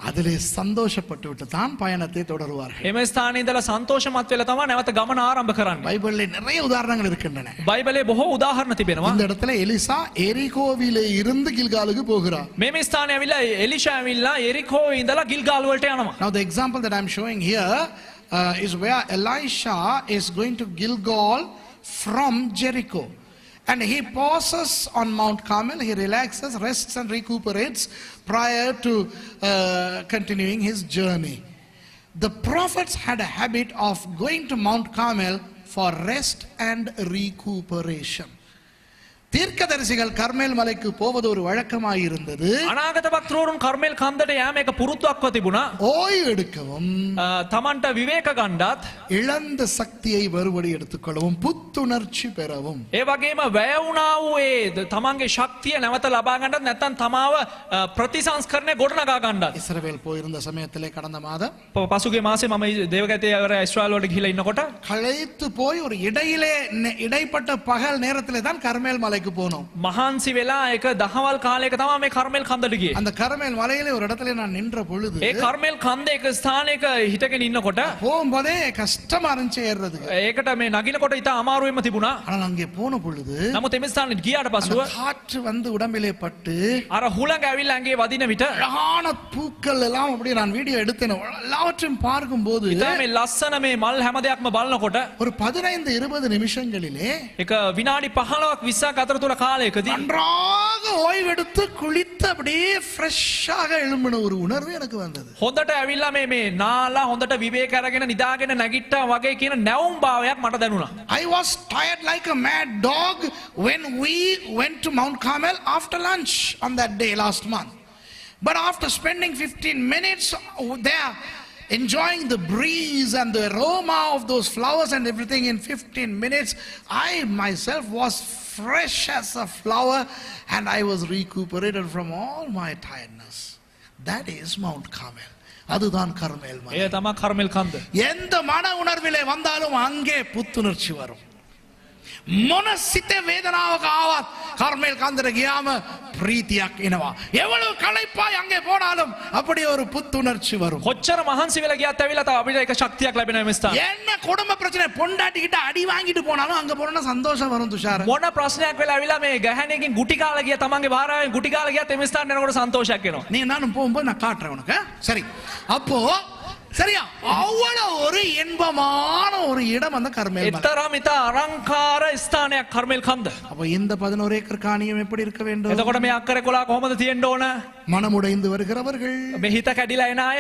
அதிலே சந்தோஷப்பட்டு விட்டு தான் பயணத்தை தொடருவார்கள். එම ස්ථානයේ ඉඳලා සන්තෝෂමත් වෙලා තමයි නැවත ගමන ආරම්භ කරන්නේ. பைபிளிலே நிறைய உதாரணங்கள் இருக்கின்றன. බයිබලයේ බොහෝ උදාහරණ තිබෙනවා. இந்த இடத்துல எலிசா எரிகோவிலே இருந்து கில்காலுக்கு போகிறார். මේ ස්ථානයේ ඇවිල්ලා එලිෂා ඇවිල්ලා එරිකෝ ඉඳලා ගිල්ගාල් වලට යනවා. Now the example that I am showing here is where Elisha is going to Gilgal from Jericho. And he pauses on Mount Carmel, he relaxes, rests and recuperates prior to continuing his journey. The prophets had a habit of going to Mount Carmel for rest and recuperation. தீர்க்கதரிசிகள் கர்மேல் மலைக்கு போவது ஒரு வழக்கமாக இருந்தது. අනාගත වක්තෘවරුන් කර්මෙල් කන්දට යෑම එක පුරුද්දක්ව තිබුණා. ஓய்வு எடுக்கவும், තමන්ට විවේක ගන්නත්, இழந்த சக்தியை மறுபடி எடுத்துக்கொள்ளவும், புத்துணர்ச்சி பெறவும். ඒ වගේම වැය වුණා වූ ඒ තමන්ගේ ශක්තිය නැවත ලබා ගන්නත් නැත්නම් තමාව ප්‍රතිසංස්කරණය ගොඩනගා ගන්නත්. இஸ்ரவேல் போயிருந்த சமயத்திலே கடந்த மாதம் පසුගිය මාසේ මම දේවගතේ ඉස්රායල් වලට ගිහිලා ඉන්නකොට களைத்து போய் ஒரு இடைப்பட்ட பகல் நேரத்திலே தான் கர்மேல் மலைக்கு போனோம். මහන්සි වෙලා එක දහවල් කාලයක තමයි මේ කර්මෙල් කන්දට ගියේ. அந்த கர்மேல் மலையிலே ஒரு இடத்துல நான் நின்ற பொழுது ඒ කර්මෙල් කන්දේ එක ස්ථානයක හිටගෙන ඉන්නකොට போகும்போதே கஷ்டமா இருந்துச்சு ஏறுறதுக்கு. ඒකට මේ නගිනකොට ඉතා අමාරුවෙම තිබුණා. ஆனால் அங்கே போன பொழுது නමුත් එමෙ ස්ථානෙට ගියාට පසුව காற்று வந்து உடம்பிலே பட்டு අර හුළඟ ඇවිල්ලා ඇඟේ වදින විට அழகான பூக்கள் எல்லாம் அப்படியே நான் வீடியோ எடுத்தேன். எல்லாவற்றையும் பார்க்கும்போது ඉතා මේ ලස්සන මේ මල් හැම දෙයක්ම බලනකොට ஒரு 15-20 நிமிஷங்களிலே එක විනාඩි 15ක් 20ක් අතර තුල කාලයකදී நன்றாக ஓய்வெடுத்து குளித்து அப்படியே ஃப்ரெஷ்ஷாக எழும்பின ஒரு உணர்வு எனக்கு வந்தது. හොඳට ඇවිල්ලා මේ නාලා හොඳට විවේක අරගෙන නිදාගෙන නැගිට්ටා වගේ කියන නැවුම් භාවයක් මට දැනුණා. I was tired like a mad dog when we went to Mount Carmel after lunch on that day last month. But after spending 15 minutes there, enjoying the breeze and the aroma of those flowers and everything in 15 minutes, I myself was fresh as a flower and I was recuperated from all my tiredness. That is Mount Carmel. அதுதான் கர்மேல் மலை. එය තමයි කර්මෙල් කන්ද. எந்த மன உணர்விலே வந்தாலும் அங்கே புத்துணர்ச்சி வரும். මොන සිත වේදනාවක ආවත් කර්මේල් කන්දට ගියාම ප්‍රීතියක් එනවා. எவ்வளவு களைப்பாய் அங்கே போனாலும் அப்படி ஒரு புத்துணர்ச்சி வரும். කොච්චර මහන්සි වෙලා ගියත් ඇවිල්ලා තව අපිට එක ශක්තියක් ලැබෙනවා මේ ස්ථාන. என்ன குடும்ப பிரச்சனை பொண்டாட்டி கிட்ட அடி வாங்கிட்டு போனாலும் அங்க போனா சந்தோஷம் வரும் துஷார. මොන ප්‍රශ්නයක් වෙලා ඇවිල්ලා මේ ගහණේකින් ගුටි කාලා ගියා තමන්ගේ භාර්යාවෙන් ගුටි කාලා ගියත් මේ ස්ථාන යනකොට සන්තෝෂයක් එනවා. நீ நானும் போகும்போது நான் காட்டுறேன் உனக்கு. சரி. அப்போ சரியா அவ்வளவு ஒரு இன்பமான ஒரு இடம் அந்த கர்மேல் மலை. එතරම් ඉතා අලංකාර ස්ථානයක් කර්මෙල් කන්ද. அப்ப இந்த 11 ஏக்கர் காணியம் எப்படி இருக்க வேண்டும்? එතකොට මේ අක්කර 11 කොහොමද තියෙන්න ඕන? மனமுடைந்து வருகிறவர்கள், මේ හිත කැඩිලා එන අය,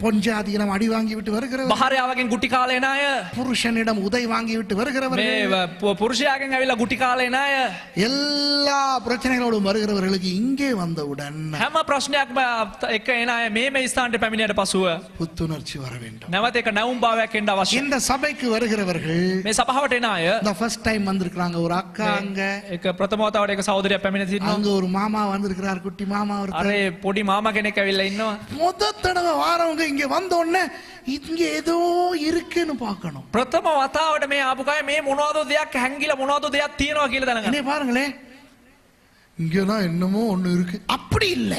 பொஞ்சாதியிடம் அடி வாங்கி விட்டு வருகிறவர்கள், භාර්යාවගෙන් ගුටි කාලා එන අය, புருஷனிடம் உதை வாங்கி விட்டு வருகிறவர்கள், මේ පුරුෂයාගෙන් ඇවිල්ලා ගුටි කාලා එන අය, எல்லா பிரச்சனைகளோடும் வருகிறவர்களுக்கு இங்கே வந்தவுடன் හැම ප්‍රශ්නයක්ම එක එන අය මේ ස්ථානට පැමිණියට පසුව புத்துணர்ச்சி வர வேண்டும். නැවත එක නැවුම් භාවයක් එන්න අවශ්‍යයි. இந்த சபைக்கு வருகிறவர்கள் මේ සභාවට එන අය the first time வந்திருக்காங்க, ஒரு அக்கா அங்க, එක ප්‍රථම වතාවට එක සහෝදරයෙක් පැමිණ සිටිනවා. அங்க ஒரு மாமா வந்திருக்கிறார், குட்டி மாமா ஒருத்தர். අර පොඩි මාමා කෙනෙක් ඇවිල්ලා ඉන්නවා. முத தடவை வாரவங்க இங்க வந்த உடனே இங்க ஏதோ இருக்குன்னு பார்க்கணும். ප්‍රථම වතාවට මේ ආපු කය මේ මොනවද දෙයක් හැංගිලා මොනවද දෙයක් තියෙනවා කියලා දැනගන්න. என்ன பாருங்களேன், இங்கதான் என்னமோ ஒண்ணு இருக்கு. அப்படி இல்ல,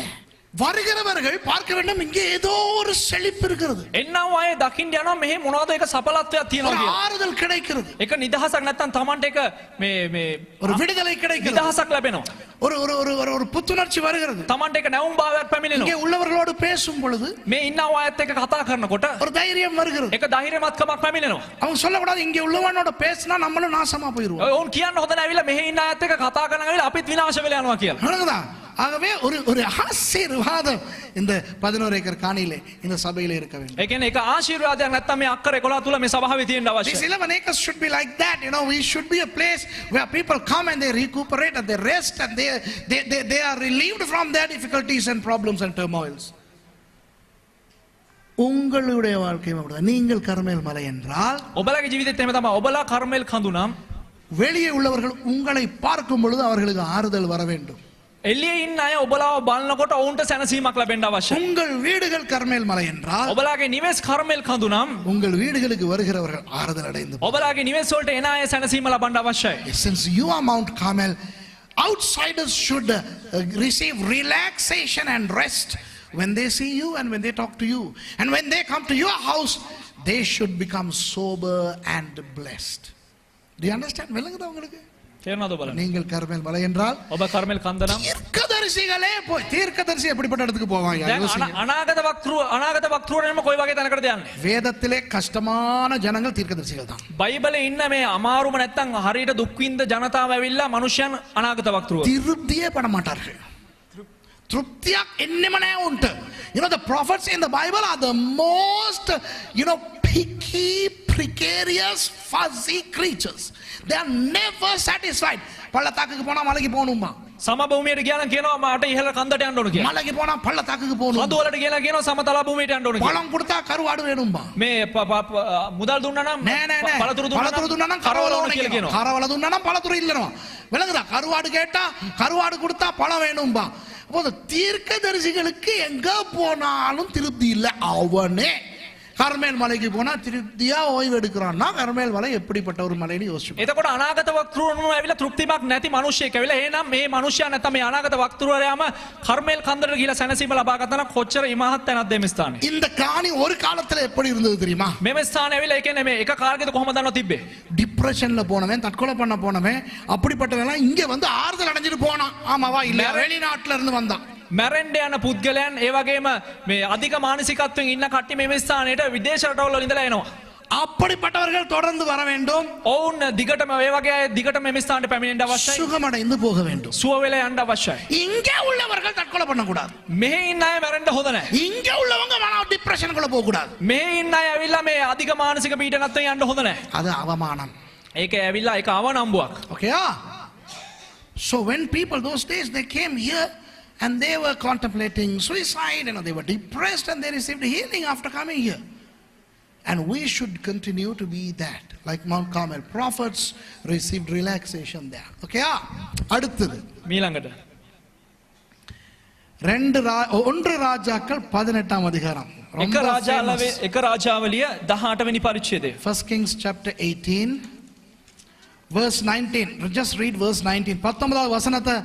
வருகிறவர்கள் பார்க்க வேண்டும் இங்கே ஏதோ ஒரு செழிப்பு இருக்கிறது, එන්නව අය දකින්න යනවා මෙහි මොනවද එක සඵලත්වයක් තියෙනවා ஒரு කියලා. ஆறுதல் கிடைக்கிறது, එක නිදහසක් නැත්තම් Tamanට එක මේ ஒரு விடுதலை கிடைக்கிறது, නිදහසක් ලැබෙනවා. ஒரு ஒரு ஒரு ஒரு ஒரு புத்துணர்ச்சி வருகிறது. Tamanට එක නැවුම් භාවයක් இங்கே පැමිණෙනවා. உள்ளவர்களோடு பேசும் பொழுது මේ ඉන්නව අයත් එක්ක කතා කරනකොට ஒரு தைரியம் வருகிறது. එක ධෛර්යමත්කමක් පැමිණෙනවා. அவங்க சொல்லக்கூடாது இங்கே உள்ளவனோட பேசினா நம்மளும் நாசமா போயிருவோம். ඔවුන් කියන්න හොඳ නැහැ ඇවිල්ලා මෙහි ඉන්න අයත් එක්ක කතා කරන ඇවිල්ලා අපිත් විනාශ වෙලා යනවා කියලා. விளங்குதா? ஆகவே ஒரு ஒரு ஆசீர்வாதம் இந்த 11 ஏக்கர் காணியிலே இந்த சபையிலே இருக்க வேண்டும். ඒ කියන්නේ එක ආශිර්වාදයක් නැත්තම් මේ අක්කර 11 තුල මේ සභාවේ තියෙන්න These අවශ්‍යයි. 11 acres should be like that. You know, we should be a place where people come and they recuperate and they rest and they are relieved from their difficulties and problems and turmoils. உங்களுடைய வாழ்க்கையும் அப்படிதான். நீங்கள் கர்மேல் மலை என்றால் ඔබලගේ ජීවිතේත් එහෙම තමයි. ඔබලා කර්මෙල් කඳු නම් வெளியே உள்ளவர்கள் உங்களை பார்க்கும் பொழுது அவர்களுக்கு ஆறுதல் வர வேண்டும். එළියේ ඉන්න අය ඔබලාව බලනකොට ඔවුන්ට සැනසීමක් ලැබෙන්න අවශ්‍යයි. உங்கள் வீடுகள் கர்மேல் மலை என்றால் ඔබලාගේ නිවෙස් කර්මෙල් කඳු නම් உங்கள் வீடுகளுக்கு வருகிறவர்கள் ஆறுதல் அடைந்து ඔබලාගේ නිවෙස් වලට එන අය සැනසීම ලබන්න අවශ්‍යයි. since you are Mount Carmel, outsiders should receive relaxation and rest when they see you and when they talk to you, and when they come to your house they should become sober and blessed. Do you understand? விளங்குதா உங்களுக்கு? තේරෙනවද ඔබලා? நீங்கள் கர்மேல் மலை என்றால் ඔබ කර්මෙල් කන්ද නම් தீர்க்கதரிசிகளே போய் தீர்க்கதரிசி எப்படிப்பட்ட இடத்துக்கு போவாங்க? දැන් අනාගත වක්තෘවරයම කොයි වගේ තැනකටද යන්නේ? வேதத்திலே கஷ்டமான ஜனங்கள் தீர்க்கதரிசிகள் தான். බයිබලේ ඉන්න මේ අමාරුම නැත්තම් හරියට දුක් විඳ ජනතාව ඇවිල්ලා මනුෂ්‍යයන් අනාගත වක්තෘව. திருப்தியே பட மாட்டார்கள். திருப்தியா என்னமனே உண்டு. You know, the prophets in the Bible are the most, you know, picky, precarious, fuzzy creatures. They are never satisfied. பள்ளத்தாக்குக்கு போனா மலைக்கு போகணுமா? සමභූමියට ගියා නම් කියනවා මට ඉහළ කන්දට යන්න ඕන කියලා. மலைக்கு போனா பள்ளத்தாக்குக்கு போகணும். කඳු වලට ගියලා කියනවා සමතල භූමියට යන්න ඕන කියලා. பழம் கொடுத்தா கருவாடு வேணுமா? මේ මුදල් දුන්නා නම් නෑ නෑ නෑ. පළතුරු பழத்துரு துண்ணா කරවල கரவல ඕන කියලා කියනවා. கரவல துண்ணா பழத்துரு இல்லනවා. விளங்குதா? கருவாடு கேட்டா கருவாடு கொடுத்தா பழம் வேணும்பா. அப்போ தீர்க்கதரிசிகளுக்கு எங்க போனாலும் திருப்தி இல்லை. அவனே கர்மேல் மலைக்கு போனா திருப்தியா ஓய்வு எடுக்கிறான்னா கர்மேல் மலை எப்படிப்பட்ட ஒரு மலைன்னு யோசிச்சு. එතකොට අනාගත වක්තෘවරුම ඇවිල්ලා තෘප්තිමත් නැති මිනිහෙක් ඇවිල්ලා එහෙනම් මේ මිනිහයා නැත්නම් මේ අනාගත වක්තෘවරයාම කර්මෙල් කන්දරට ගිහිලා සැනසීම ලබා ගත්තා නම් කොච්චර ඉමහත් තැනක්ද මේ ස්ථානේ. இந்த காணி ஒரு காலத்துல எப்படி இருந்தது தெரியுமா? මෙම ස්ථානේ ඇවිල්ලා ඒ කියන්නේ මේ එක කාර්යයකද කොහොමද දන්නව තිබ්බේ? டிப்ரெஷன்ல போனவன், தற்கொலை பண்ண போனவன், அப்படிப்பட்டவெல்லாம் இங்க வந்து ஆறுதல் அடைஞ்சிட்டு போனான். ஆமாவா இல்ல? வெளிநாட்டுல இருந்து வந்தான். මැරෙන්ඩ යන පුද්ගලයන් ඒ වගේම මේ අධික මානසිකත්වයෙන් ඉන්න කට්ටිය මේ ස්ථානයට විදේශ රටවල ඉඳලා එනවා. அப்படிப்பட்டவர்கள் தொடர்ந்து வர வேண்டும். ඔවුන් දිගටම ඒ වගේ අය දිගටම මේ ස්ථානට පැමිණෙන්න අවශ්‍යයි. சுகமடைந்து போக வேண்டும். සුව වෙලා යන්න අවශ්‍යයි. இங்கே உள்ளவர்கள் தற்கொலை பண்ணக்கூடாது. මෙහි ඉන්න අය මැරෙන්න හොඳ නැහැ. இங்கே உள்ளவங்க மன டிப்ரெஷனுக்குள்ள போக கூடாது. මෙහි ඉන්න අය ඇවිල්ලා මේ අධික මානසික පීඩනත් යන්න හොඳ නැහැ. அது அவமானம். ඒක ඇවිල්ලා ඒක අවනම්බුවක්. Okay? So when people those days they came here and they were contemplating suicide, they were depressed and they received healing after coming here. And we should continue to be that. Like Mount Carmel prophets received relaxation there. Okay? அடுத்தது මීළඟට ஒன்று ராஜாக்கள் 18ஆம் அதிகாரம். එක රාජාවලිය 18 වෙනි පරිච්ඡේදය. 1 Kings chapter 18 verse 19. Just read verse 19. 19வது வசனத்தை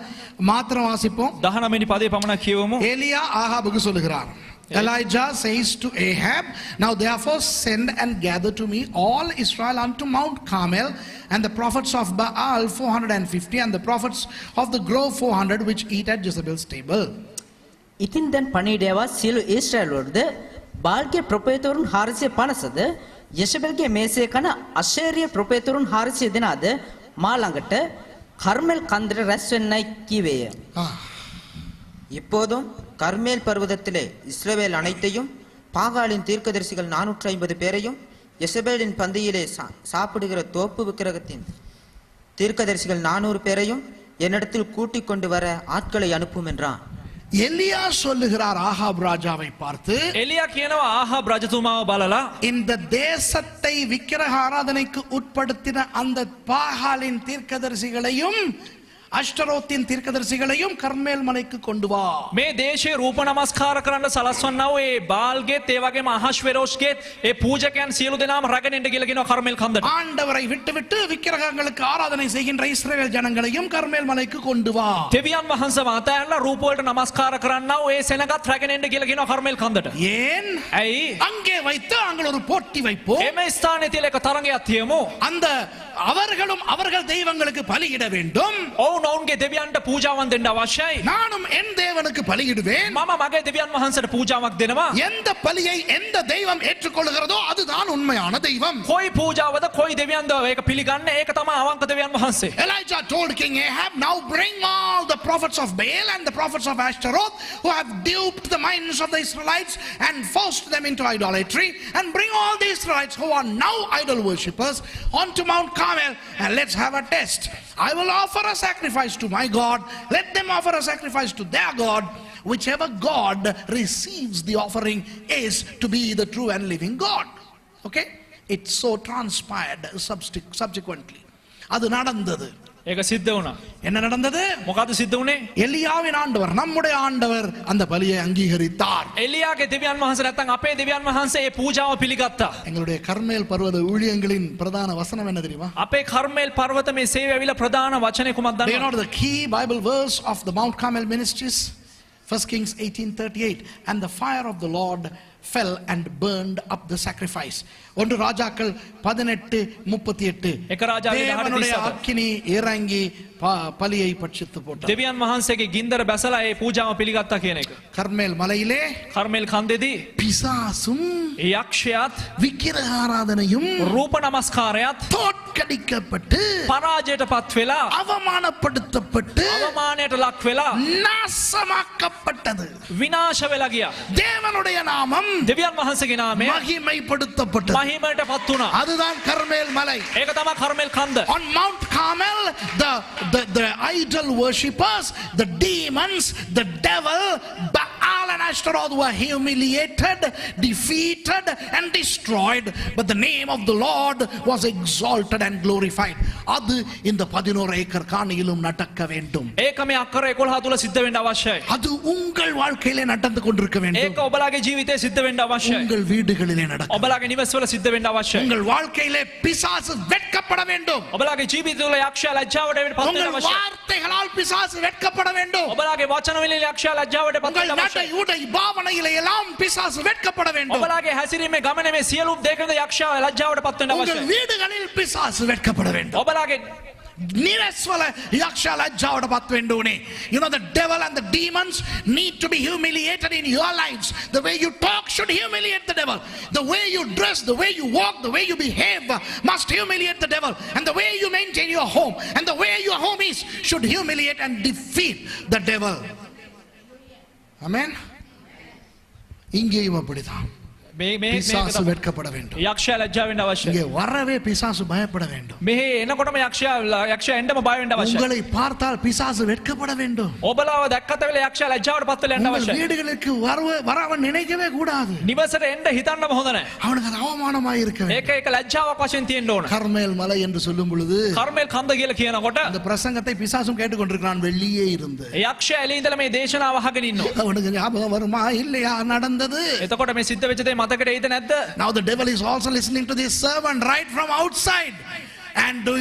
மாத்திரம் வாசிப்போம். 19 වෙනි පදේ පමණක් කියවමු. ஏலியா ஆகாபுக்கு சொல்லுகிறார். Elijah says to Ahab, now therefore send and gather to me all Israel unto Mount Carmel, and the prophets of Baal 450 and the prophets of the grove 400 which eat at Jezebel's table. ඉතින් දැන් පණිවිඩයවා සියලු ඊශ්‍රායල් වලද බාල්ගේ ප්‍රොපේතවරුන් 450ද යෙෂබෙල්ගේ මේසේ කන අශේරිය ප්‍රොපේතවරුන් 400 දෙනාද මා ළඟට කර්මෙල් කන්දර රැස් වෙන්නයි කීවේය. இப்போதும் கர்மேல் பர்வதத்திலே இஸ்ரவேல் அனைத்தையும் பாகாலின் தீர்க்கதரிசிகள் 450 பேரையும் யெசபேலின் பந்தியிலே சாப்பிடுகிற தோப்பு விக்கிரகத்தின் தீர்க்கதரிசிகள் 400 பேரையும் என்னிடத்தில் கூட்டிக் கொண்டு வர ஆட்களை அனுப்பும் என்றான். எலியா சொல்லுகிறார் ஆகாப் ராஜாவை பார்த்து, එලියා කියනවා ආහාබ් රජතුමාව බලලා இந்த தேசத்தை விக்கிரக ஆராதனைக்கு உட்படுத்தின அந்த பாகாலின் தீர்க்கதரிசிகளையும் அஷ்டரோத்தின் தீர்க்கதரிசிகளையும் கர்மேல் மலைக்கு கொண்டு வா. මේ දේශයේ රූප නමස්කාර කරන්න සලස්වන්නා වූ ඒ බාල්ගේත් ඒ වගේම අහශ්වෙරෝෂ්ගේත් ඒ පූජකයන් සියලු දෙනාම රැගෙන එන්න කියලා කියනවා කර්මෙල් කන්දට. ஆண்டவரை விட்டுவிட்டு விக்கிரகங்களுக்கு ஆராதனை செய்கின்ற இஸ்ரவேல் ஜனங்களையும் கர்மேல் மலைக்கு கொண்டு வா. දෙවියන් වහන්සේව අතහැරලා රූප වලට නමස්කාර කරන්නා වූ ඒ සෙනගත් රැගෙන එන්න කියලා කියනවා කර්මෙල් කන්දට. ஏன்? ඇයි? அங்கே வைத்து அங்கே ஒரு போட்டி வைப்போம். එම ස්ථානයේ තියලා එක තරඟයක් තියමු. அந்த அவர்களும் அவர்கள் தெய்வங்களுக்கு பலியிட வேண்டும். ඔවුන් ඔවුන්ගේ දෙවියන්ට පූජාවන් දෙන්න අවශ්‍යයි. நானும் என் தேவனுக்கு பலியிடுவேன். මම මගේ දෙවියන් වහන්සේට පූජාවක් දෙනවා. எந்த பலியை எந்த தெய்வம் ஏற்றுக்கொள்கிறதோ அதுதான் உண்மையான தெய்வம். කොයි පූජාවද කොයි දෙවියන්ද ඒක පිළිගන්නේ ඒක තමයි අවංක දෙවියන් වහන්සේ. Elijah told King Ahab, now bring all the prophets of Baal and the prophets of Ashtaroth who have duped the minds of the Israelites and forced them into idolatry, and bring all the Israelites who are now idol worshippers onto Mount Carmel, and let's have a test. I will offer a sacrifice to my God. Let them offer a sacrifice to their God. Whichever God receives the offering is to be the true and living God. Okay? It so transpired subsequently. அது நடந்தது. ඒක සිද්ධ වුණා. என்ன நடந்தது? මොකද සිද්ධ වුණේ? எலியாவின் ஆண்டவர், நம்முடைய ஆண்டவர் அந்த பலியை அங்கீகரித்தார். එලියාගේ දෙවියන් වහන්සේ නැත්නම් අපේ දෙවියන් වහන්සේ ඒ පූජාව පිළිගත්තා. எங்களுடைய கர்மேல் பர்வத ஊழியங்களின் பிரதான வசனம் என்ன தெரியுமா? අපේ කර්මේල් පර්වත මේ සේවය ඇවිල්ලා ප්‍රධාන වචනේ කුමක්ද Do you know දන්නවද? the key Bible verse of the Mount Carmel ministries? 1 Kings 18:38. And the fire of the Lord fell and burned up the sacrifice. ஒன்று ராஜாக்கள் 18:38. එක රාජාගේ 18:37. தேவனுடைய அக்கினி இறங்கி பலியை பட்சித்து போட்டது. දෙවියන් වහන්සේගේ ගින්දර බැසලා ඒ පූජාව පිළිගත්තා කියන එක. கர்மேல் மலையிலே කර්මේල් කන්දේදී பிசாசும் ඒ යක්ෂයාත් விக்கிரக ஆராதனையும் රූප නමස්කාරයත් தோற்கடிக்கப்பட்டு පරාජයටපත් වෙලා அவமானப்படுத்தப்பட்டு අවමානයට ලක් වෙලා நாசமாக்கப்பட்டது. විනාශ වෙලා ගියා. தேவனுடைய நாமம் දෙවියන් වහන්සේගේ නාමය மகிமைப்படுத்தப்பட்டது. මහිමයටපත් වුණා. அதுதான் கர்மேல் மலை. ඒක තමයි කර්මේල් කන්ද. On Mount Carmel, the idol worshippers, the demons, the devil, Baal and Ashtaroth were humiliated, defeated and destroyed, but the name of the Lord was exalted and glorified. அது இந்த 11 ஏக்கர் காணியிலும் நடக்க வேண்டும். ඒක මේ අක්කර 11 තුල සිද්ධ වෙන්න අවශ්‍යයි. அது உங்கள் வாழ்க்கையிலே நடந்து கொண்டிருக்க வேண்டும். ඒක ඔබලාගේ ජීවිතේ සිද්ධ වෙන්න අවශ්‍යයි. உங்கள் வீடுகளிலே நடக்க. ඔබලාගේ නිවස්වල සිද්ධ වෙන්න අවශ්‍යයි. உங்கள் வாழ்க்கையிலே பிசாசு வெட்கப்பட வேண்டும். ඔබලාගේ ජීවිතවල යක්ෂයා ලැජ්ජාවට පත් වෙන්න உங்கள் අවශ්‍යයි. வார்த்தைகளால் பிசாசு வெட்கப்பட வேண்டும். ඔබලාගේ වචන වලින් යක්ෂයා ලැජ්ජාවට පත් உங்கள் වෙන්න நடை අවශ්‍යයි. உடை பாவனையிலே எல்லாம் பிசாசு வெட்கப்பட வேண்டும். ඔබලාගේ හැසිරීමේ ගමනේ මේ සියලුම දෙකද යක්ෂයා ලැජ්ජාවට පත් වෙන්න உங்கள் අවශ්‍යයි. வீடுகளில் பிசாசு வெட்கப்பட வேண்டும். ඔබලාගේ නිරස්වල යක්ෂයා ලැජ්ජාවට පත් වෙන්න ඕනේ. You know, the devil and the demons need to be humiliated in your lives. The way you talk should humiliate the devil. The way you dress, the way you walk, the way you behave must humiliate the devil. And the way you maintain your home and the way your home is should humiliate and defeat the devil. Amen. இங்கேயும் அப்படிதான். பிசாசு வெட்கப்பட வேண்டும். යක්ෂයා ලැජ්ජා වෙන්න අවශ්‍යයි. இங்கே வரவே பிசாசு பயப்பட வேண்டும். මෙහි එනකොටම යක්ෂයා එන්නම බය වෙන්න අවශ්‍යයි. உங்களை பார்த்தால் பிசாசு வெட்கப்பட வேண்டும். ඔබලාව දැක්කත වෙලේ යක්ෂයා ලැජ්ජාවට පත් වෙලා යන්න உங்கள் අවශ්‍යයි. வீடுகளுக்கு வரவன் நினைக்கவே கூடாது. නිවසට එන්න හිතන්නම හොඳ නැහැ. அவனுக்கு அது அவமானமாய் இருக்க வேண்டும். ඒක එක ලැජ්ජාවක් වශයෙන් තියෙන්න ඕන. கர்மேல் மலை என்று சொல்லும் பொழுது කර්මෙල් කන්ද කියලා කියනකොට அந்த பிரசங்கத்தை பிசாசும் கேட்டுக்கொண்டிருக்கிறான் வெளியே இருந்து. යක්ෂයා එළිය ඉඳලා මේ දේශනාව අහගෙන ඉන්නවා. அவனுக்கு ஞாபகம் வருமா இல்லையா நடந்தது? එතකොට මේ සිද්ධ වෙච්ච දේ මතකෙට එයිද නැද්ද? Now the devil is also listening to this servant right from outside. And do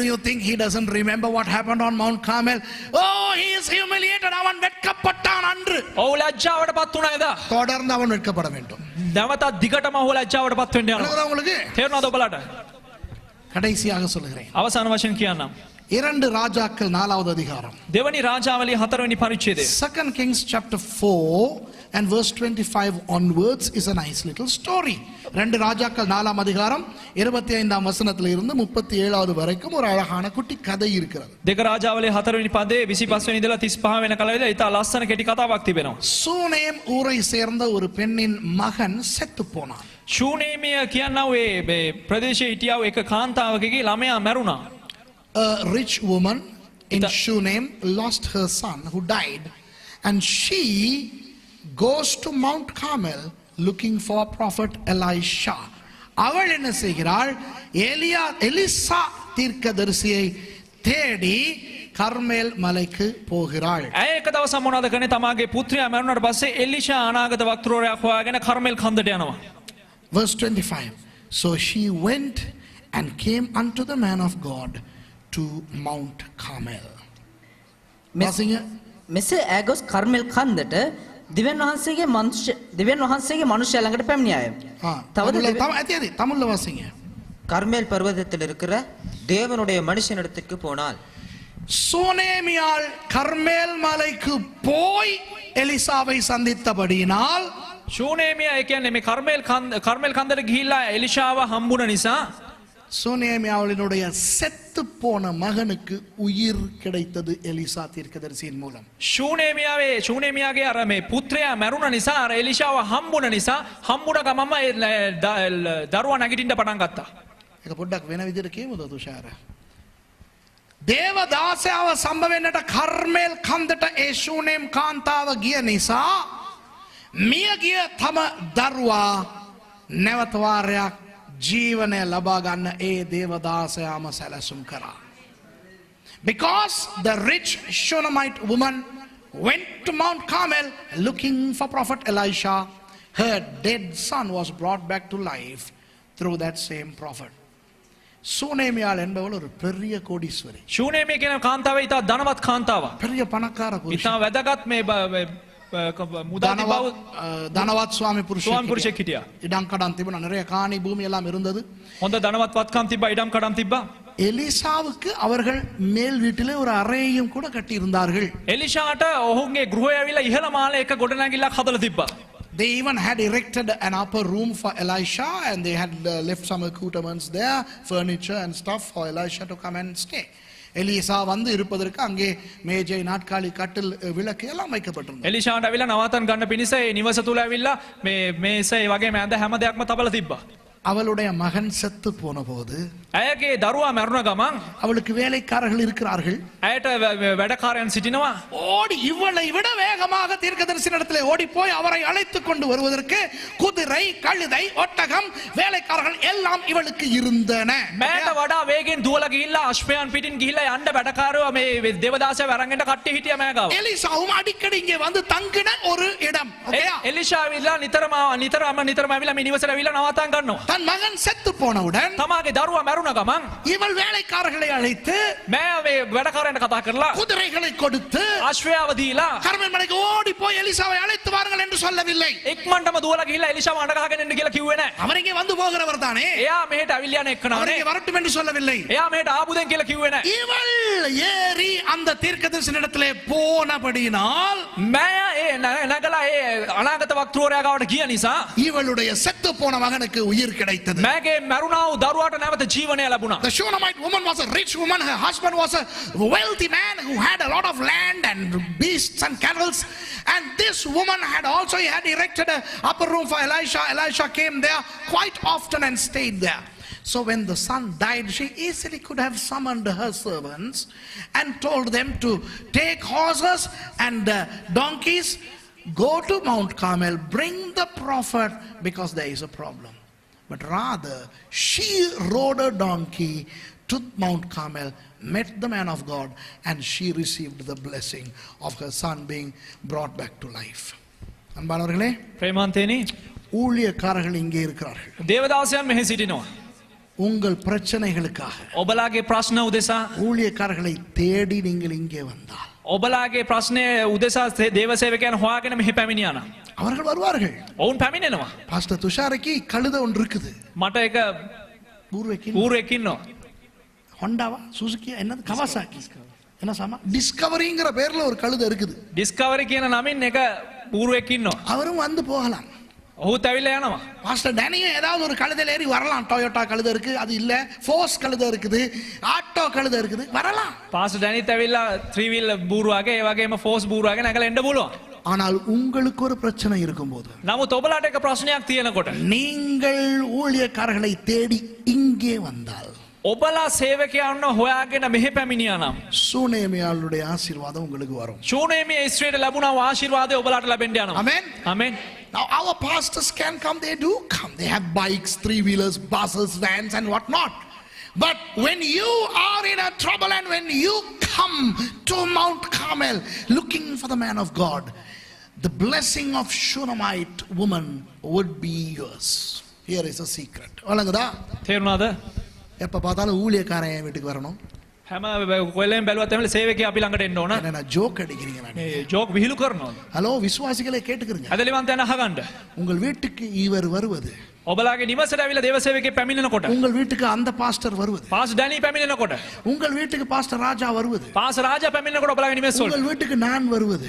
you think he doesn't remember what happened on Mount Carmel? Oh, he is humiliated. அவன் வெட்கப்பட்டான் அன்று. ඔව් ලැජ්ජාවට පත් වුණා එදා. தொடர்ந்து அவன் வெட்கப்பட வேண்டும். නැවතත් දිගටම ඔහු ලැජ්ජාවට පත් වෙන්න යනවා. புரியுதா உங்களுக்கு? තේරුණාද ඔබලාට? கடைசியாக சொல்லுகிறேன். අවසාන වශයෙන් කියන්නම්. 2 ராஜாக்கள் 4வது அதிகாரம். දෙවනි රාජාවලිය 4වෙනි පරිච්ඡේදය. 2 Kings chapter 4 and verse 25 onwards is a nice little story. 2 ராஜாக்கள் 4ஆம் அதிகாரம் 25ஆம் வசனத்தில இருந்து 37வது வரைக்கும் ஒரு அழகான குட்டி கதை இருக்கிறது. දෙක රාජාවලිය 4වෙනි පදේ 25 වෙනි ඉඳලා 35 වෙනකල ඉඳලා ඊට ලස්සන කෙටි කතාවක් තිබෙනවා. சூனேம் ஊரை சேர்ந்த ஒரு பெண்ணின் மகன் செத்து போனான். ශූනේමිය කියනවා මේ ප්‍රදේශයේ හිටියා එක කාන්තාවකගේ ළමයා මැරුණා. A rich woman in Shunem lost her son who died, and she goes to Mount Carmel looking for prophet Elisha. அவள் என்ன செய்கிறாள்? எலிசா தீர்க்கதரிசியை தேடி கர்மேல் மலைக்கு போகிறாள். ඇය එක දවසක් මොනවද කරන්නේ? තමාගේ පුත්‍රයා මැරුණාට පස්සේ එලිෂා අනාගත වක්තෘවරයෙක් හොයාගෙන කර්මෙල් කන්දට යනවා. Verse 25. So she went and came unto the man of God to Mount Carmel. මෙසේ ඇගොස් කර්මෙල් කන්දට දිව්‍යන් වහන්සේගේ මනුෂ්‍යයා ළඟට පැමිණියාය. தமிழ்ல வாசிங்க. கர்மேல் பர்வதத்தில் இருக்கிற தேவனுடைய மனுஷனிடத்திற்கு போனாள். சூனேமியாள் கர்மேல் மலைக்கு போய் எலிசாவை சந்தித்தபடியினால் ශූනේමිය ඒ කියන්නේ මේ කර්මෙල් කන්දට ගිහිල්ලා එලිෂාව හම්බුන නිසා சூனேமியாளினுடைய செத்து போன மகனுக்கு உயிர் கிடைத்தது எலிசா தீர்க்கதரிசியின் மூலம். ශූනේමියාගේ අර මේ පුත්‍රයා මැරුණ නිසා අර එලිෂාව හම්බුන නිසා හම්බුන ගමම දරුවා නැගිටින්න පටන් ගත්තා. ඒක පොඩ්ඩක් වෙන විදිහට කියමුද තුෂාර? දේවදාසයාව සම්බවෙන්නට කර්මෙල් කන්දට ඒ ශූනේම් කාන්තාව ගිය නිසා මියගිය තම දරුවා නැවත වාරයක් ජීවනය ලබා ගන්න ඒ දේවදාසයාම සැලසුම් කරා. Because the rich Shunammite woman went to Mount Carmel looking for prophet Elisha, her dead son was brought back to life through that same prophet. சூனேமியாள் என்பவள் ஒரு பெரிய கோடீஸ்வரி. ශූනේමිය කියන කාන්තාව ඉතා ධනවත් කාන්තාවක්. பெரிய பணக்கார புருஷன். ඉතා වැදගත් මේ தனවත් சுவாமி පුරුෂයෙක් හිටියා. இடம் கடன் තිබුණා, நிறைய காணி பூமி எல்லாம் இருந்தது. හොඳ ධනවත් වත්කම් තිබ්බා, ඉඩම් කඩම් තිබ්බා. எலிசாவுக்கு அவர்கள் மேல் வீட்டிலே ஒரு அறையையும் கூட கட்டி இருந்தார்கள். එලිෂාට ඔහුගේ ගෘහය ඇවිල්ලා ඉහළ මාලයක ගොඩනැගිල්ලක් හදලා තිබ්බා. They even had erected an upper room for Elisha, and they had left some accoutrements there, furniture and stuff for Elisha to come and stay. Eliza வந்து இருப்பதற்கு அங்கே மேஜை, நாற்காலி, கட்டில், விளக்கு எல்லாம் வைக்கப்பட்டிருந்தது. එලිෂාට ඇවිල්ලා නවතන් ගන්න පිණිස ඒ නිවස තුල ඇවිල්ලා මේ මේසෙ වගේ මෑද හැම දෙයක්ම තබලා තිබ්බා. அவளுடைய மகன் செத்து போன போது ඇයගේ දරුවා මැරුණ ගමන් அவளுக்கு வேலைக்காரர்கள் இருக்கிறார்கள். ඇයට වැඩකාරයන් සිටිනවා. ஓடி இவளை விட வேகமாக தீர்க்கதரிசனிடத்திலே ஓடி போய் அவரை அழைத்துக் கொண்டு வருவதற்கு குதிரை, கழுதை, ஒட்டகம், வேலைக்காரர்கள் எல்லாம் இவளுக்கு இருந்தன. මෑට වඩා වේගෙන් දුවලා ගිහිල්ලා අශ්වයන් පිටින් ගිහිල්ලා යන්න වැඩකාරයෝ මේ දේවදාසය වරන්ගෙන්ට කට්ටිය හිටියා මෑ ගාව. எலிசாவும் அடிக்கடி இங்கே வந்து தங்கின ஒரு இடம். එලිෂා ඇවිල්ලා නිතරම ඇවිල්ලා මේ නිවසට ඇවිල්ලා නවතන් ගන්නවා. தன் மகன் செத்து போனவுடன் තමාගේ දරුවා මැරුණ ගමන් இவள் வேலைக்காரர்களை அழைத்து මෑ මේ වැඩකාරයන්ට කතා කරලා குதிரைகளை கொடுத்து ආශ්‍රයාව දීලා கர்மேல் மலைக்கு ஓடி போய் எலிசாவை அழைத்து வாருங்கள் என்று சொல்லவில்லை. ඉක්මනටම දුවලා ගිහිල්ලා එලිෂාව අඬ ගහගෙන එන්න කියලා කිව්වේ නැහැ. அவர் இங்கே வந்து போகிறவர் தானே, එයා මෙහෙට අවිල්ල යන அவர் එක්කනවනේ. இங்கே வரட்டும் என்று சொல்லவில்லை. එයා මෙහෙට ආපුදෙන් කියලා කිව්වේ නැහැ. இவள் ஏறி அந்த தீர்க்கதரிசனிடத்திலே போனபடியினால் මෑ ඒ නැගලා ඒ අනාගත වක්තෘවරයා ගාවට ගිය නිසා இவளுடைய செத்து போன மகனுக்கு உயிர் கிடைத்தது. මෑගේ මැරුණා වූ දරුවාට නැවත ජීවනය ලැබුණා. The Shunammite woman was a rich woman. Her husband was a wealthy man who had a lot of land and beasts and cattle. And this woman had also erected an upper room for Elisha. Elisha came there quite often and stayed there. So when the son died, she easily could have summoned her servants and told them to take horses and donkeys, go to Mount Carmel, bring the prophet because there is a problem. But rather, she rode a donkey to Mount Carmel, met the man of God, and she received the blessing of her son being brought back to life. அன்பானவர்களே, ප්‍රේමන්තේනි ஊழியக்காரர்கள் இங்கே இருக்கிறார்கள். දේවදාසයන් මෙහි සිටිනවා. உங்கள் பிரச்சனைகளுக்காக ඔබලාගේ ප්‍රශ්න උදෙසා ஊழியக்காரர்களை தேடி நீங்கள் இங்கே வந்தால் ඔබලාගේ ප්‍රශ්නය උදෙසා දේවසේවකයන් හොයාගෙන මෙහි පැමිණියා නම් அவர்கள் வருவார்கள். ඔවුන් පැමිණෙනවා. பாஸ்டர் துஷாரைக்கு கழுதை ஒன்று இருக்குது. මට එක ஊர்வைக்கு ඌරෙක් ඉන්නවා. ஹொண்டாவா சுசுகி என்னது கவாசாக்கி என்ன சாமா டிஸ்கவரிங்கிற பேர்ல ஒரு கழுதை இருக்குது. ඩිස්කවරි කියන නමින් එක ඌරුවෙක් ඉන්නවා. அவரும் வந்து போகலாம். ඔහුත් ඇවිල්ලා යනවා. பாஸ்டர் டேனியும் ஏதாவது ஒரு கழுதையில ஏறி வரலாம். டொயோட்டா கழுதை இருக்கு, அது இல்ல ஃபோர்ஸ் கழுதை இருக்குது, ஆட்டோ கழுதை இருக்குது, வரலாம். පාස්ටර් ඩැනිත් ඇවිල්ලා ත්‍රිවිල් බූරුවාගේ ඒ වගේම ෆෝස් බූරුවාගේ නැගලා එන්න පුළුවන්. ஆனால் உங்களுக்கு ஒரு பிரச்சனை இருக்கும்போது නමුත් ඔබලාට එක ප්‍රශ්නයක් තියෙනකොට நீங்கள் ஊழியக்காரர்களை தேடி இங்கே வந்தால் ඔබලා සේවකයන්ව හොයාගෙන මෙහෙ පැමිණියා නම් சூனேமியாளுடைய ஆசீர்வாதம் உங்களுக்கு வரும். ශූනේමිය ඉස්ත්‍රියට ලැබුණා වූ ආශිර්වාදය ඔබලාට ලැබෙන්න යනවා. Amen. Amen. Now our pastors can come, they do come. They have bikes, three-wheelers, buses, vans and what not. But when you are in a trouble and when you come to Mount Carmel looking for the man of God, the blessing of Shunammite woman would be yours. Here is a secret. வழங்குதா? තේරුණාද? எப்ப பார்த்தாலும் ஊழியக்காரன் என் வீட்டுக்கு வரணும். හැම කොල්ලෙන් බැලුවත් එමෙල සේවකයා අපි ළඟට එන්න ඕන. என்ன ஜோக் அடிக்கிறீங்க நான். මේ ජෝක් විහිළු කරනවා. ஹலோ விசுவாசிகளே கேட்டுக்கிறீங்க. ඇදලිවන්තයන් අහගන්න. உங்கள் வீட்டுக்கு இவர் வருவது, ඔබලාගේ නිවසට ඇවිල්ලා දේවසේවකයෙක් පැමිණෙනකොට உங்கள் வீட்டுக்கு அந்த பாஸ்டர் வருவது, පාස් ඩැනි පැමිණෙනකොට உங்கள் வீட்டுக்கு பாஸ்டர் ராஜா வருவது, පාස් රාජා පැමිණෙනකොට ඔබලාගේ නිවස වලට உங்கள் வீட்டுக்கு நான் வருவது,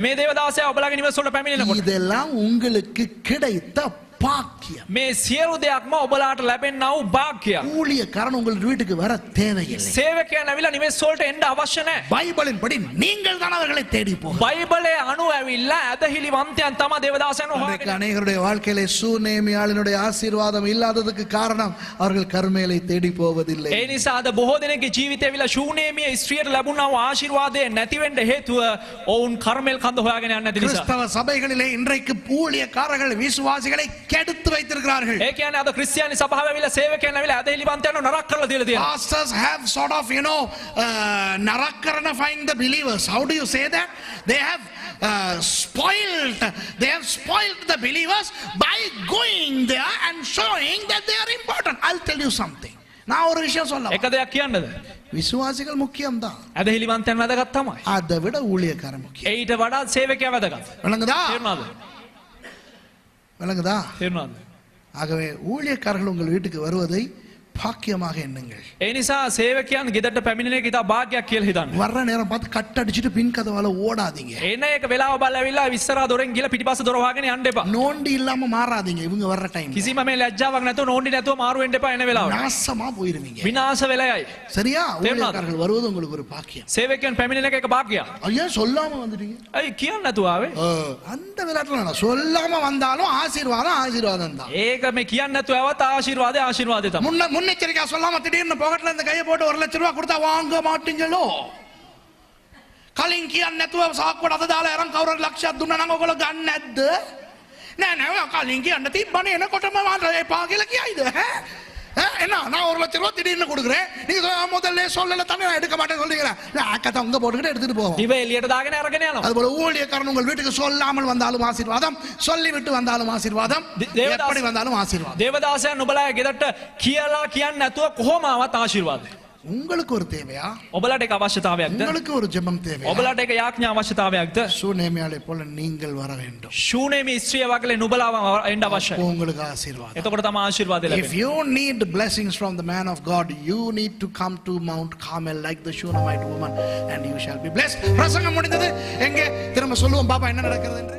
මේ දේවදාසයා ඔබලාගේ නිවස වලට පැමිණෙනකොට இதெல்லாம் உங்களுக்கு கிடைத்த பாக்கியம். මේ සියලු දෙයක්ම ඔබලාට ලැබෙන්නා වූ භාග්‍යයක්. ஊழியக்காரன் உங்கள் வீட்டுக்கு வர தேவையில்லை. සේවකයන් ඇවිල්ලා නිවෙස් වලට එන්න අවශ්‍ය නැහැ. பைபிளின் படி நீங்கள் தான் அவர்களை தேடி போங்க. බයිබලයේ අනුව ඇවිල්ලා ඇදහිලිවන්තයන් තමයි දේවදාසයන් இன்றைக்கு හොයාගෙන. அநேகருடைய வாழ்க்கையிலே சூனேமியாளினுடைய ஆசீர்வாதம் இல்லாததுக்கு காரணம் அவர்கள் கர்மேலை தேடி போவதில்லை. ඒ නිසා අද බොහෝ දෙනෙක්ගේ ජීවිතේ ඇවිල්ලා ශූනේමිය ස්ත්‍රියට ලැබුණා වූ ආශිර්වාදය නැති වෙන්න හේතුව ඔවුන් කර්මෙල් කඳ හොයාගෙන යන්නේ නැති නිසා. கிறிஸ்தவ சபைகளிலே இன்றைக்கு ஊழியக்காரர்கள் விசுவாசிகளை கெடுத்து வைத்திருக்கிறார்கள். ඒ කියන්නේ අද ක්‍රිස්තියානි සභාව ඇවිල්ලා සේවකයන් ඇවිල්ලා ඇදහිලිවන්තයන්ව නරක කරලා දීලා තියෙනවා. Pastors have sort of, narakaranifying the believers. How do you say that? They have spoiled the believers by going there and showing that they are important. I'll tell you something. நான் ஒரு விஷயம் சொல்ல එක දෙයක් කියන්නද? விசுவாசிகள் முக்கியம்தான், ඇදහිලිවන්තයන් වැදගත් තමයි. அதை விட ஊழியக்காரன் முக்கியம். ඊට වඩා සේවකයා වැදගත්. விளங்குதா? තේරුණාද? விளங்குதா? තේරුණාද? ஆகவே ஊழியக்காரர்கள் உங்கள் வீட்டுக்கு வருவதை பாக்கியமாக எண்ணுங்கள். ඒ නිසා සේවකයන් ගෙදරට පැමිණෙන එක ඉතා භාග්‍යයක් කියලා හිතන්න. வர்ற நேரம் பார்த்து கட் அடிச்சிட்டு பின் கதவால ஓடாதீங்க. එන එක වෙලාව බලලා ඇවිල්ලා ඉස්සරහා දොරෙන් ගිහලා පිටිපස්ස දොර වහගෙන යන්න එපා. நோண்டி இல்லாம மாறாதீங்க இவங்க வர்ற டைம். කිසිම මේ ලැජ්ජාවක් නැතුව නෝන්ඩි නැතුව මාරු වෙන්න එපා එන වෙලාවට. நாசமா போயிருவீங்க. විනාශ වෙලා යයි. சரியா? ஊழியக்காரர்கள் வருவது உங்களுக்கு ஒரு பாக்கியம். සේවකයන් පැමිණෙන එක එක භාග්‍යයක්. ஐயா சொல்லாம வந்துட்டீங்க. අයි කියන්න නැතුව ආවේ. அந்த விளையாட்டுல நான் சொல்லாம வந்தாலும் ஆசீர்வாதம் தான். ඒක මේ කියන්න නැතුව ආවත් ආශිර්වාදේ තමයි. முன்னெச்சரிக்கை சொல்லாம திடீர்னு பாக்கெட்ல இந்த கையை போட்டு 1 லட்சம் ரூபாய் கொடுத்தா வாங்க மாட்டீங்களோ? කලින් කියන්න නැතුව සාක්කුවට අත දාලා අරන් කවුරුහරි ලක්ෂයක් දුන්නා නම් ඔයගොල්ලෝ ගන්න නැද්ද? නෑ කලින් කියන්න තිබ්බනේ එනකොටම මම එපා කියලා කියයිද? என்ன நான் 1 லட்சம் ரூபாய் திடீர்னு கொடுக்குறேன், நீங்க முதல்ல சொல்லல தானே நான் எடுக்க மாட்டேன்னு சொல்றீங்களா? அக்கத்தை உங்க போட்டுக்கிட்டு எடுத்துட்டு போவோம். දිව එළියට දාගෙන අරගෙන යනවා. அதுபோல ஊழியக்காரன் உங்கள் வீட்டுக்கு சொல்லாமல் வந்தாலும் ஆசீர்வாதம், சொல்லிவிட்டு வந்தாலும் ஆசீர்வாதம், தேவதாஸ் எப்படி வந்தாலும் ஆசீர்வாதம். දේවදාසයන් නුඹලා ගෙදරට කියලා කියන්නේ නැතුව කොහොම ආවත් ආශිර්වාදයි. உங்களுக்கு ஒரு தேவையா? ඔබලට ඒක අවශ්‍යතාවයක්ද? உங்களுக்கு ஒரு ஜெபம் தேவையா? ඔබලට ඒක යාඥා අවශ්‍යතාවයක්ද? சூனேமியாளை போல நீங்கள் வர வேண்டும். ශූනේමි ස්ත්‍රිය වගේ නුඹලා එන්න අවශ්‍යයි. உங்களுக்கு ஆசீர்வாதம். එතකොට තමයි ආශිර්වාදය If ලැබෙන්නේ. you need blessings from the man of God, you need to come to Mount Carmel like the Shunammite woman and you shall be blessed. பிரசங்கம் முடிந்தது. எங்கே திரும்ப சொல்லுவோம் பாப்பா என்ன நடக்கிறது என்று.